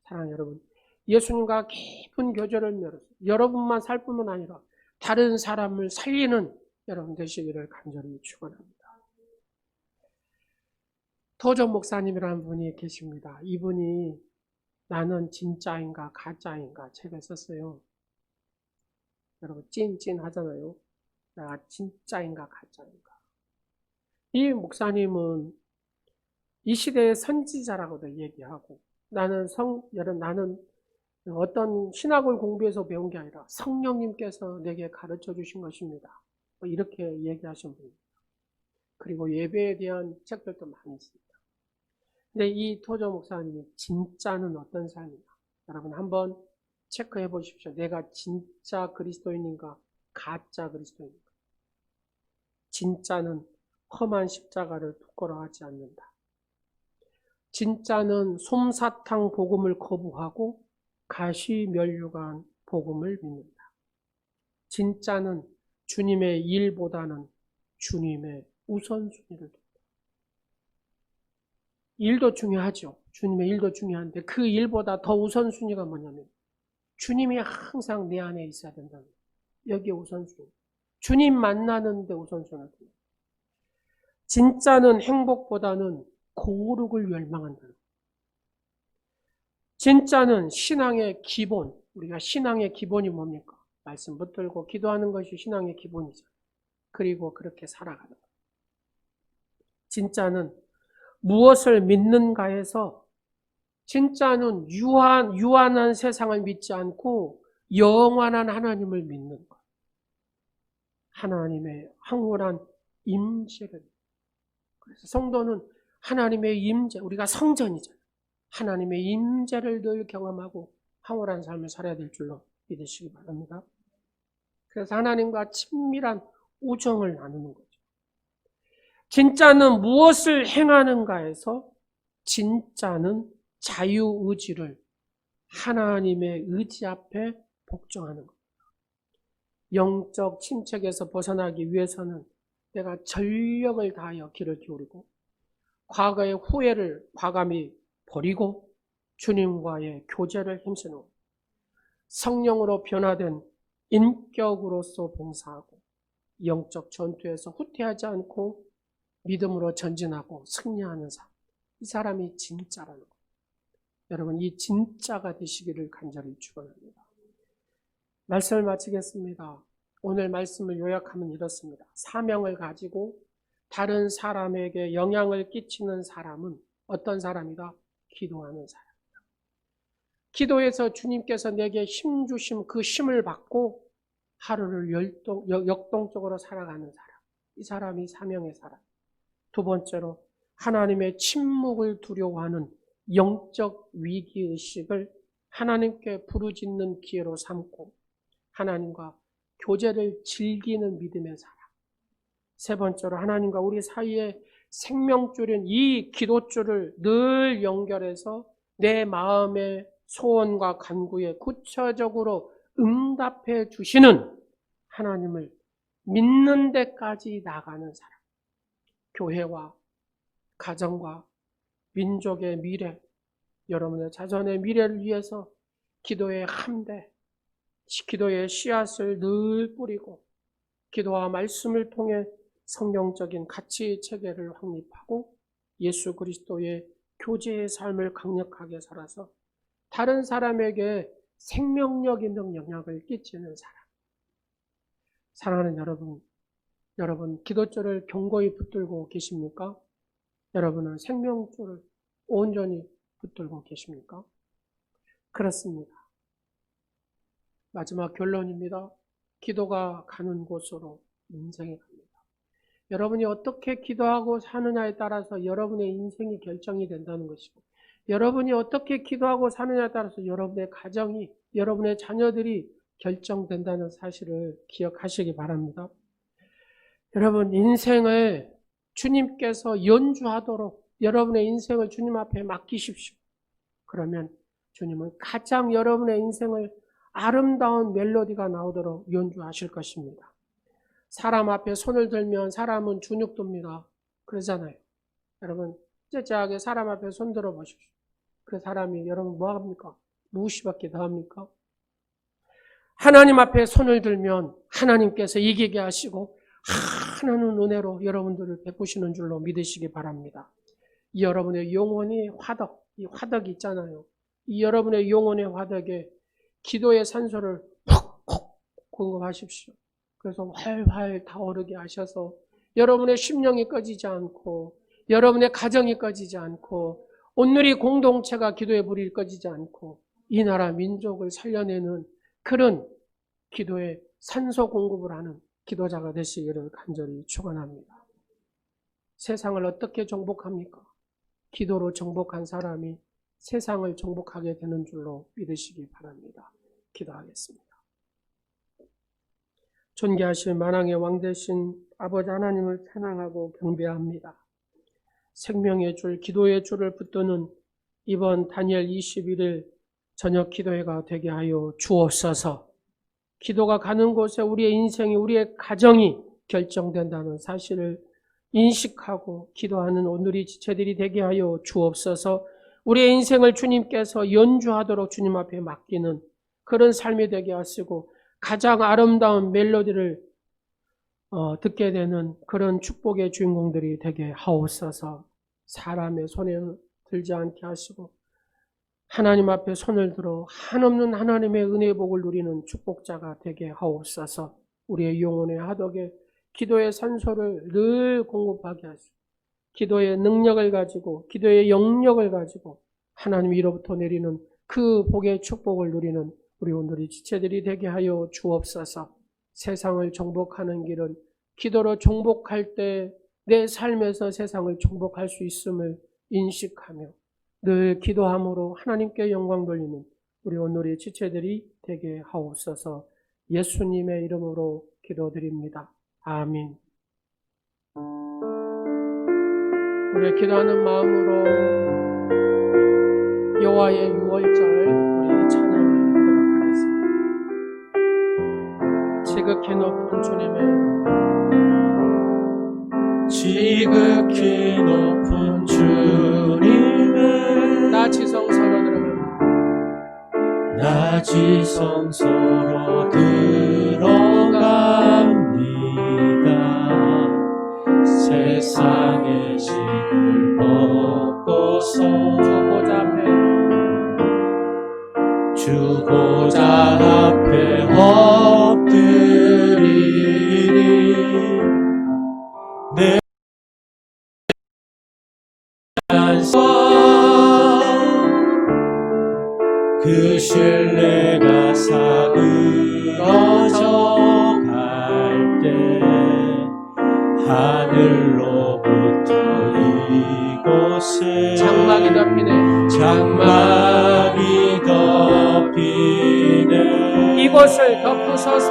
사랑하는 여러분, 예수님과 깊은 교제를 맺어서 여러분만 살 뿐만 아니라 다른 사람을 살리는 여러분 되시기를 간절히 축원합니다. 도전 목사님이라는 분이 계십니다. 이분이 나는 진짜인가 가짜인가 책을 썼어요. 여러분 찐찐 하잖아요. 내가 진짜인가 가짜인가. 이 목사님은 이 시대의 선지자라고도 얘기하고, 나는 어떤 신학을 공부해서 배운 게 아니라 성령님께서 내게 가르쳐 주신 것입니다. 이렇게 얘기하신 분입니다. 그리고 예배에 대한 책들도 많이 있습니다. 근데 이 토저 목사님이 진짜는 어떤 삶이냐? 여러분 한번 체크해 보십시오. 내가 진짜 그리스도인인가 가짜 그리스도인인가? 진짜는 험한 십자가를 부끄러워하지 않는다. 진짜는 솜사탕 복음을 거부하고 가시면류관 복음을 믿는다. 진짜는 주님의 일보다는 주님의 우선순위를 둔다. 일도 중요하죠. 주님의 일도 중요한데 그 일보다 더 우선순위가 뭐냐면 주님이 항상 내 안에 있어야 된다는 거예요. 여기에 우선순위. 주님 만나는데 우선순위를 둔다. 진짜는 행복보다는 고룩을 열망한다는 거예요. 진짜는 신앙의 기본, 우리가 신앙의 기본이 뭡니까? 말씀 붙들고 기도하는 것이 신앙의 기본이죠. 그리고 그렇게 살아가는 거예요. 진짜는 무엇을 믿는가에서 진짜는 유한한 세상을 믿지 않고 영원한 하나님을 믿는 것. 하나님의 황홀한 임재를. 그래서 성도는 하나님의 임재, 우리가 성전이잖아요. 하나님의 임재를 늘 경험하고 황홀한 삶을 살아야 될 줄로 믿으시기 바랍니다. 그래서 하나님과 친밀한 우정을 나누는 거죠. 진짜는 무엇을 행하는가에서 진짜는 자유의지를 하나님의 의지 앞에 복종하는 겁니다. 영적 침체에서 벗어나기 위해서는 내가 전력을 다하여 길을 기울이고 과거의 후회를 과감히 버리고 주님과의 교제를 힘쓰는 성령으로 변화된 인격으로서 봉사하고 영적 전투에서 후퇴하지 않고 믿음으로 전진하고 승리하는 사람. 이 사람이 진짜라는 거예요. 여러분 이 진짜가 되시기를 간절히 축원합니다. 말씀을 마치겠습니다. 오늘 말씀을 요약하면 이렇습니다. 사명을 가지고 다른 사람에게 영향을 끼치는 사람은 어떤 사람이다? 기도하는 사람이다. 기도에서 주님께서 내게 힘 주심 그 힘을 받고 하루를 역동적으로 살아가는 사람. 이 사람이 사명의 사람. 두 번째로 하나님의 침묵을 두려워하는 영적 위기의식을 하나님께 부르짖는 기회로 삼고 하나님과 교제를 즐기는 믿음의 사람. 세 번째로 하나님과 우리 사이에 생명줄인 이 기도줄을 늘 연결해서 내 마음의 소원과 간구에 구체적으로 응답해 주시는 하나님을 믿는 데까지 나가는 사람. 교회와 가정과 민족의 미래, 여러분의 자손의 미래를 위해서 기도의 함대, 기도의 씨앗을 늘 뿌리고 기도와 말씀을 통해 성경적인 가치 체계를 확립하고 예수 그리스도의 교제의 삶을 강력하게 살아서 다른 사람에게 생명력 있는 영향을 끼치는 사람. 사랑하는 여러분 기도줄을 견고히 붙들고 계십니까? 여러분은 생명줄을 온전히 붙들고 계십니까? 그렇습니다. 마지막 결론입니다. 기도가 가는 곳으로 인생이 갑니다. 여러분이 어떻게 기도하고 사느냐에 따라서 여러분의 인생이 결정이 된다는 것이고, 여러분이 어떻게 기도하고 사느냐에 따라서 여러분의 가정이, 여러분의 자녀들이 결정된다는 사실을 기억하시기 바랍니다. 여러분, 인생을 주님께서 연주하도록 여러분의 인생을 주님 앞에 맡기십시오. 그러면 주님은 가장 여러분의 인생을 아름다운 멜로디가 나오도록 연주하실 것입니다. 사람 앞에 손을 들면 사람은 주눅듭니다. 그러잖아요. 여러분, 째째하게 사람 앞에 손 들어 보십시오. 그 사람이 여러분 뭐 합니까? 무엇이밖에 더 합니까? 하나님 앞에 손을 들면 하나님께서 이기게 하시고 하나는 은혜로 여러분들을 베푸시는 줄로 믿으시기 바랍니다. 이 여러분의 영혼이 화덕, 이 화덕이 있잖아요. 이 여러분의 영혼의 화덕에 기도의 산소를 콕콕 공급하십시오. 그래서 활활 타오르게 하셔서 여러분의 심령이 꺼지지 않고 여러분의 가정이 꺼지지 않고 온누리 공동체가 기도의 불이 꺼지지 않고 이 나라 민족을 살려내는 그런 기도의 산소 공급을 하는 기도자가 되시기를 간절히 축원합니다. 세상을 어떻게 정복합니까? 기도로 정복한 사람이 세상을 정복하게 되는 줄로 믿으시기 바랍니다. 기도하겠습니다. 존귀하신 만왕의 왕 되신 아버지 하나님을 찬양하고 경배합니다. 생명의 줄, 기도의 줄을 붙드는 이번 다니엘 21일 저녁 기도회가 되게 하여 주옵소서. 기도가 가는 곳에 우리의 인생이, 우리의 가정이 결정된다는 사실을 인식하고 기도하는 오늘의 지체들이 되게 하여 주옵소서. 우리의 인생을 주님께서 연주하도록 주님 앞에 맡기는 그런 삶이 되게 하시고 가장 아름다운 멜로디를 듣게 되는 그런 축복의 주인공들이 되게 하옵소서. 사람의 손에 들지 않게 하시고 하나님 앞에 손을 들어 한없는 하나님의 은혜의 복을 누리는 축복자가 되게 하옵소서. 우리의 영혼의 하덕에 기도의 산소를 늘 공급하게 하시고 기도의 능력을 가지고 기도의 영역을 가지고 하나님 위로부터 내리는 그 복의 축복을 누리는 우리 오늘의 지체들이 되게 하여 주옵소서. 세상을 정복하는 길은 기도로 정복할 때 내 삶에서 세상을 정복할 수 있음을 인식하며 늘 기도함으로 하나님께 영광 돌리는 우리 오늘의 지체들이 되게 하옵소서. 예수님의 이름으로 기도드립니다. 아멘. 우리 기도하는 마음으로 여호와의 유월절 우리 찬양을 하도록 하겠습니다. 지극히 높은 주님의
지극히 높은 주님의
나지성소로 들어갑니다.
나지성소로 들어갑니다. 세상의 짐을 벗고서 주 보좌 앞에 엎드리리. 내 그 신뢰가 사그러져 갈 때 하늘로부터 이곳에
장막이 덮이네 이곳을 덮으소서.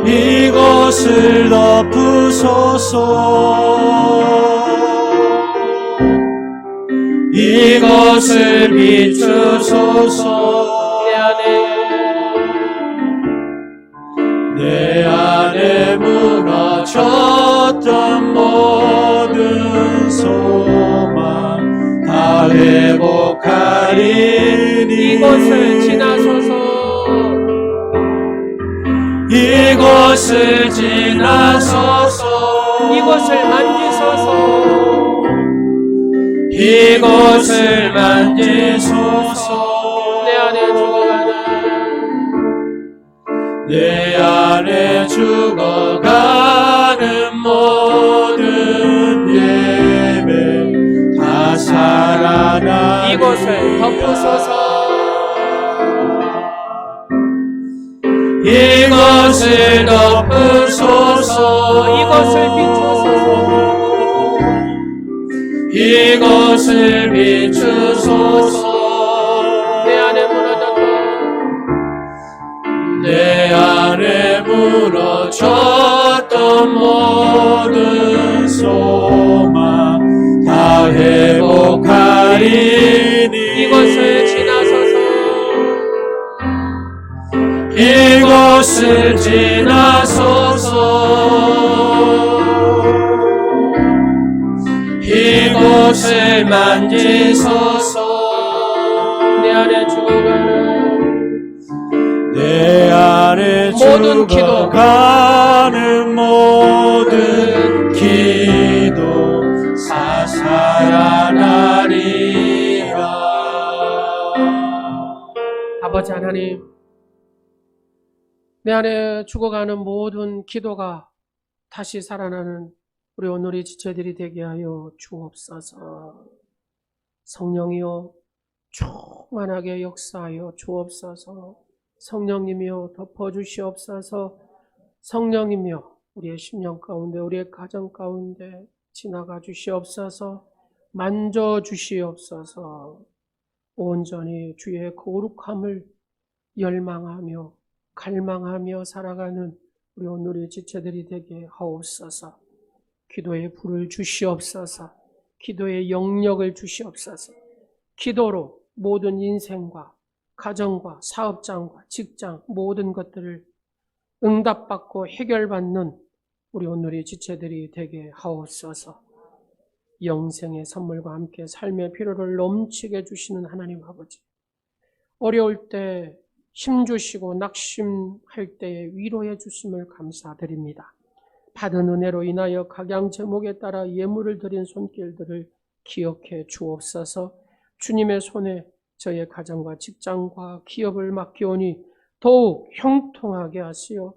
이곳을 덮으소서. 이것을 비추소서. 내 안에 무너졌던 모든 소망 다 회복하리니
이것을 지나소서.
이곳을 지나소서
이곳을 만지소서
이곳을 만지소서
내 안에
죽어가는 모든 예배 다 살아나리
이곳을 덮으소서
이곳을 덮으소서
이곳을 비추소서
이곳을 비추소서
내 안에
무너졌던 모든 소망 다 회복하리니
이곳을 지나소서
이곳을 지나소서 이곳을 만지소서
내 안에 죽어가는
내 안에
모든 기도.
죽어가는 모든 기도 살아나리라.
아버지 하나님, 내 안에 죽어가는 모든 기도가 다시 살아나는 우리 오늘의 지체들이 되게 하여 주옵소서. 성령이여 충만하게 역사하여 주옵소서. 성령님이여 덮어주시옵소서. 성령님이여 우리의 심령 가운데 우리의 가정 가운데 지나가 주시옵소서. 만져 주시옵소서. 온전히 주의 거룩함을 열망하며 갈망하며 살아가는 우리 오늘의 지체들이 되게 하옵소서. 기도의 불을 주시옵소서. 기도의 영역을 주시옵소서. 기도로 모든 인생과 가정과 사업장과 직장 모든 것들을 응답받고 해결받는 우리 오늘의 지체들이 되게 하옵소서. 영생의 선물과 함께 삶의 필요를 넘치게 주시는 하나님 아버지, 어려울 때 힘주시고 낙심할 때에 위로해 주심을 감사드립니다. 받은 은혜로 인하여 각양 제목에 따라 예물을 드린 손길들을 기억해 주옵소서. 주님의 손에 저의 가정과 직장과 기업을 맡기오니 더욱 형통하게 하시어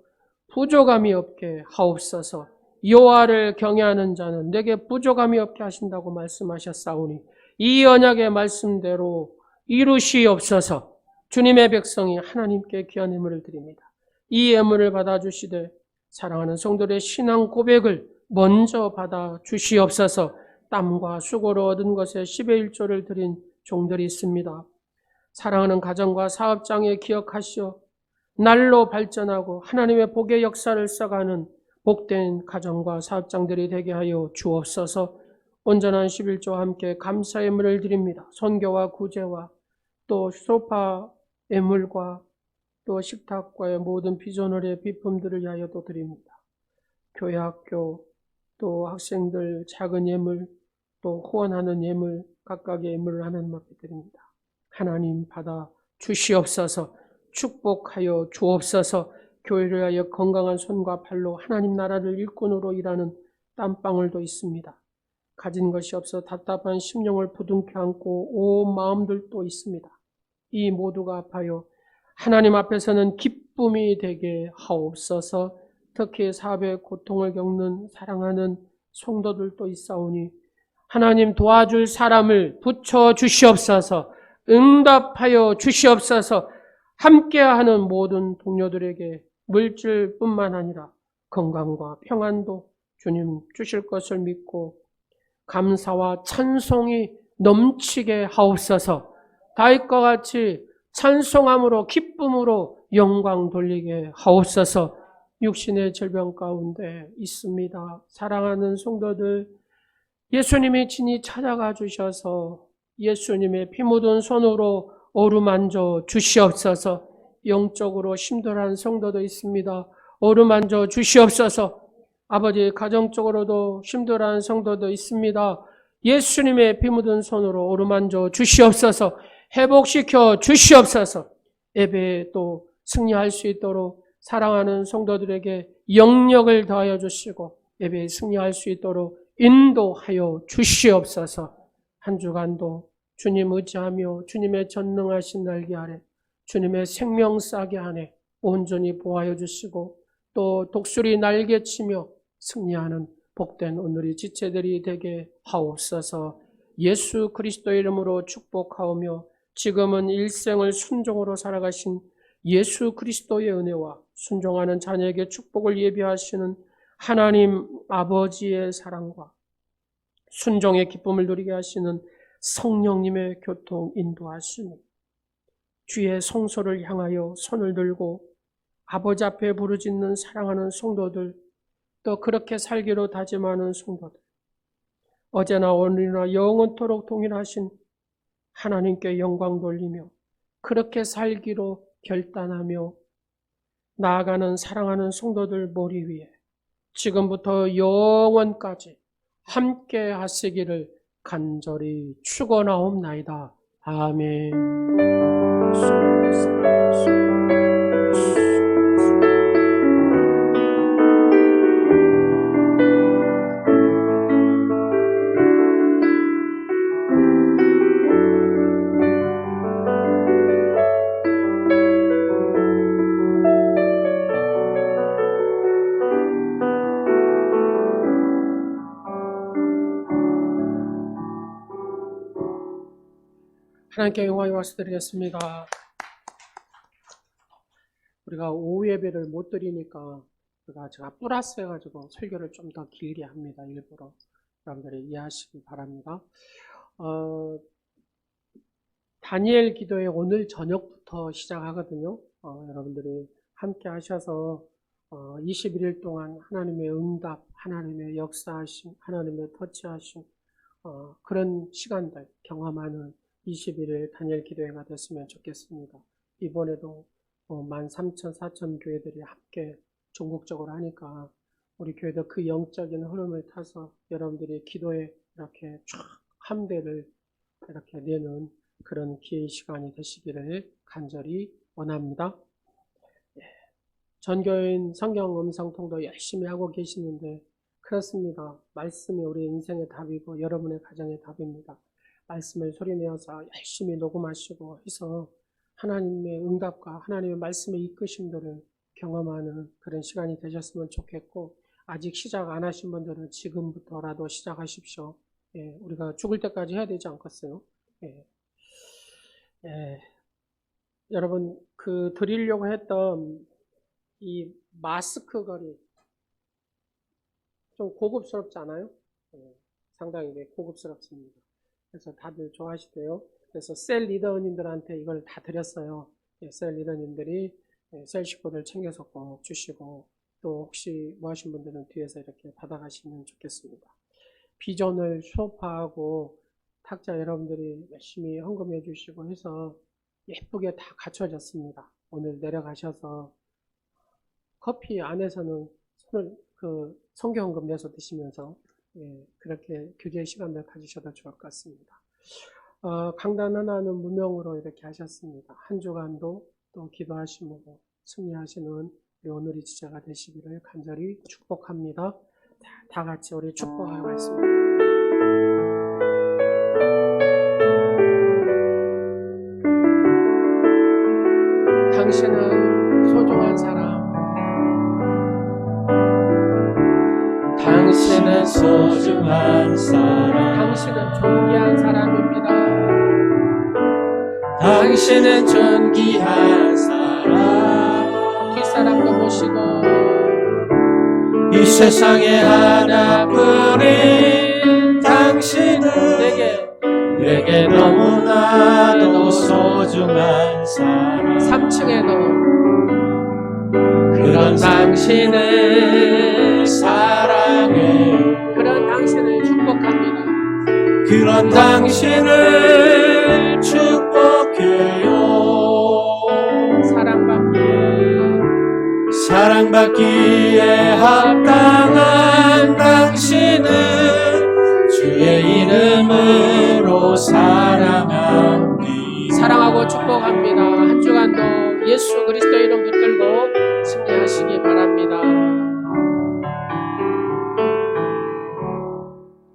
부족함이 없게 하옵소서. 여호와를 경외하는 자는 내게 부족함이 없게 하신다고 말씀하셨사오니 이 언약의 말씀대로 이루시옵소서. 주님의 백성이 하나님께 귀한 예물을 드립니다. 이 예물을 받아주시되 사랑하는 성도들의 신앙 고백을 먼저 받아주시옵소서. 땀과 수고로 얻은 것에 10의 1조를 드린 종들이 있습니다. 사랑하는 가정과 사업장에 기억하시어 날로 발전하고 하나님의 복의 역사를 써가는 복된 가정과 사업장들이 되게 하여 주옵소서. 온전한 11조와 함께 감사 예물을 드립니다. 선교와 구제와 또 소파 예물과 또 식탁과의 모든 비전월의 비품들을 위하여도 드립니다. 교회 학교 또 학생들 작은 예물 또 후원하는 예물 각각의 예물을 하나님 앞에 드립니다. 하나님 받아 주시옵소서. 축복하여 주옵소서. 교회를 하여 건강한 손과 발로 하나님 나라를 일꾼으로 일하는 땀방울도 있습니다. 가진 것이 없어 답답한 심령을 부둥켜 안고 온 마음들도 있습니다. 이 모두가 아파요. 하나님 앞에서는 기쁨이 되게 하옵소서. 특히 사업의 고통을 겪는 사랑하는 성도들도 있사오니 하나님 도와줄 사람을 붙여 주시옵소서. 응답하여 주시옵소서. 함께하는 모든 동료들에게 물질뿐만 아니라 건강과 평안도 주님 주실 것을 믿고 감사와 찬송이 넘치게 하옵소서. 다윗과 같이 찬송함으로 기쁨으로 영광 돌리게 하옵소서. 육신의 질병 가운데 있습니다. 사랑하는 성도들, 예수님이 친히 찾아가 주셔서 예수님의 피 묻은 손으로 어루만져 주시옵소서. 영적으로 심들한 성도도 있습니다. 어루만져 주시옵소서. 아버지, 가정적으로도 심들한 성도도 있습니다. 예수님의 피 묻은 손으로 어루만져 주시옵소서. 회복시켜 주시옵소서. 예배에 또 승리할 수 있도록 사랑하는 성도들에게 영력을 더하여 주시고 예배에 승리할 수 있도록 인도하여 주시옵소서. 한 주간도 주님 의지하며 주님의 전능하신 날개 아래 주님의 생명싸개 안에 온전히 보호하여 주시고 또 독수리 날개치며 승리하는 복된 오늘의 지체들이 되게 하옵소서. 예수 그리스도의 이름으로 축복하오며 지금은 일생을 순종으로 살아가신 예수 그리스도의 은혜와 순종하는 자녀에게 축복을 예비하시는 하나님 아버지의 사랑과 순종의 기쁨을 누리게 하시는 성령님의 교통 인도하시니 주의 성소를 향하여 손을 들고 아버지 앞에 부르짖는 사랑하는 성도들, 또 그렇게 살기로 다짐하는 성도들, 어제나 오늘이나 영원토록 동일하신 하나님께 영광 돌리며 그렇게 살기로 결단하며 나아가는 사랑하는 성도들 머리 위에 지금부터 영원까지 함께 하시기를 간절히 축원하옵나이다. 아멘. 하나님께 영광의 박수 드리겠습니다. 우리가 오후 예배를 못 드리니까 제가 플러스 해가지고 설교를 좀 더 길게 합니다. 일부러 여러분들이 이해하시기 바랍니다. 다니엘 기도회 오늘 저녁부터 시작하거든요. 여러분들이 함께 하셔서 21일 동안 하나님의 응답, 하나님의 역사하심, 하나님의 터치하심 그런 시간들 경험하는 21일 다니엘 기도회가 됐으면 좋겠습니다. 이번에도 13,000, 4,000 교회들이 함께 전국적으로 하니까 우리 교회도 그 영적인 흐름을 타서 여러분들이 기도에 이렇게 쫙 함대를 이렇게 내는 그런 기회의 시간이 되시기를 간절히 원합니다. 전교인 성경 음성 통도 열심히 하고 계시는데 그렇습니다. 말씀이 우리 인생의 답이고 여러분의 가정의 답입니다. 말씀을 소리내어서 열심히 녹음하시고 해서 하나님의 응답과 하나님의 말씀의 이끄심들을 경험하는 그런 시간이 되셨으면 좋겠고 아직 시작 안 하신 분들은 지금부터라도 시작하십시오. 우리가 죽을 때까지 해야 되지 않겠어요? 여러분 드리려고 했던 이 마스크 거리 좀 고급스럽지 않아요? 상당히 고급스럽습니다. 그래서 다들 좋아하시대요. 그래서 셀 리더님들한테 이걸 다 드렸어요. 셀 리더님들이 셀 식구들 챙겨서 꼭 주시고 또 혹시 뭐 하신 분들은 뒤에서 이렇게 받아가시면 좋겠습니다. 비전을 수업하고 탁자 여러분들이 열심히 헌금해 주시고 해서 예쁘게 다 갖춰졌습니다. 오늘 내려가셔서 커피 안에서는 손을 성경헌금 내서 드시면서 그렇게 교제의 시간을 가지셔도 좋을 것 같습니다. 강단 하나는 무명으로 이렇게 하셨습니다. 한 주간도 또 기도하시고 승리하시는 우리 오늘의 지체가 되시기를 간절히 축복합니다. 다 같이 우리 축복하겠습니다. 당신은 소중한 사람,
당신은 소중한 사람,
당신은 존귀한 사람입니다.
당신은 존귀한 사람,
뒷사람도 모시고
이 세상에 하나뿐인 당신은 내게 너무나도 소중한 사람.
3층에도
그런 당신을 사랑해요.
그런 당신을 축복합니다.
그런 당신을 축복해요. 사랑받기에 합당한 당신은 주의 이름으로 사랑합니다.
사랑하고 축복합니다. 한 주간도 예수 그리스도 이름 붙들고 승리하시기 바랍니다.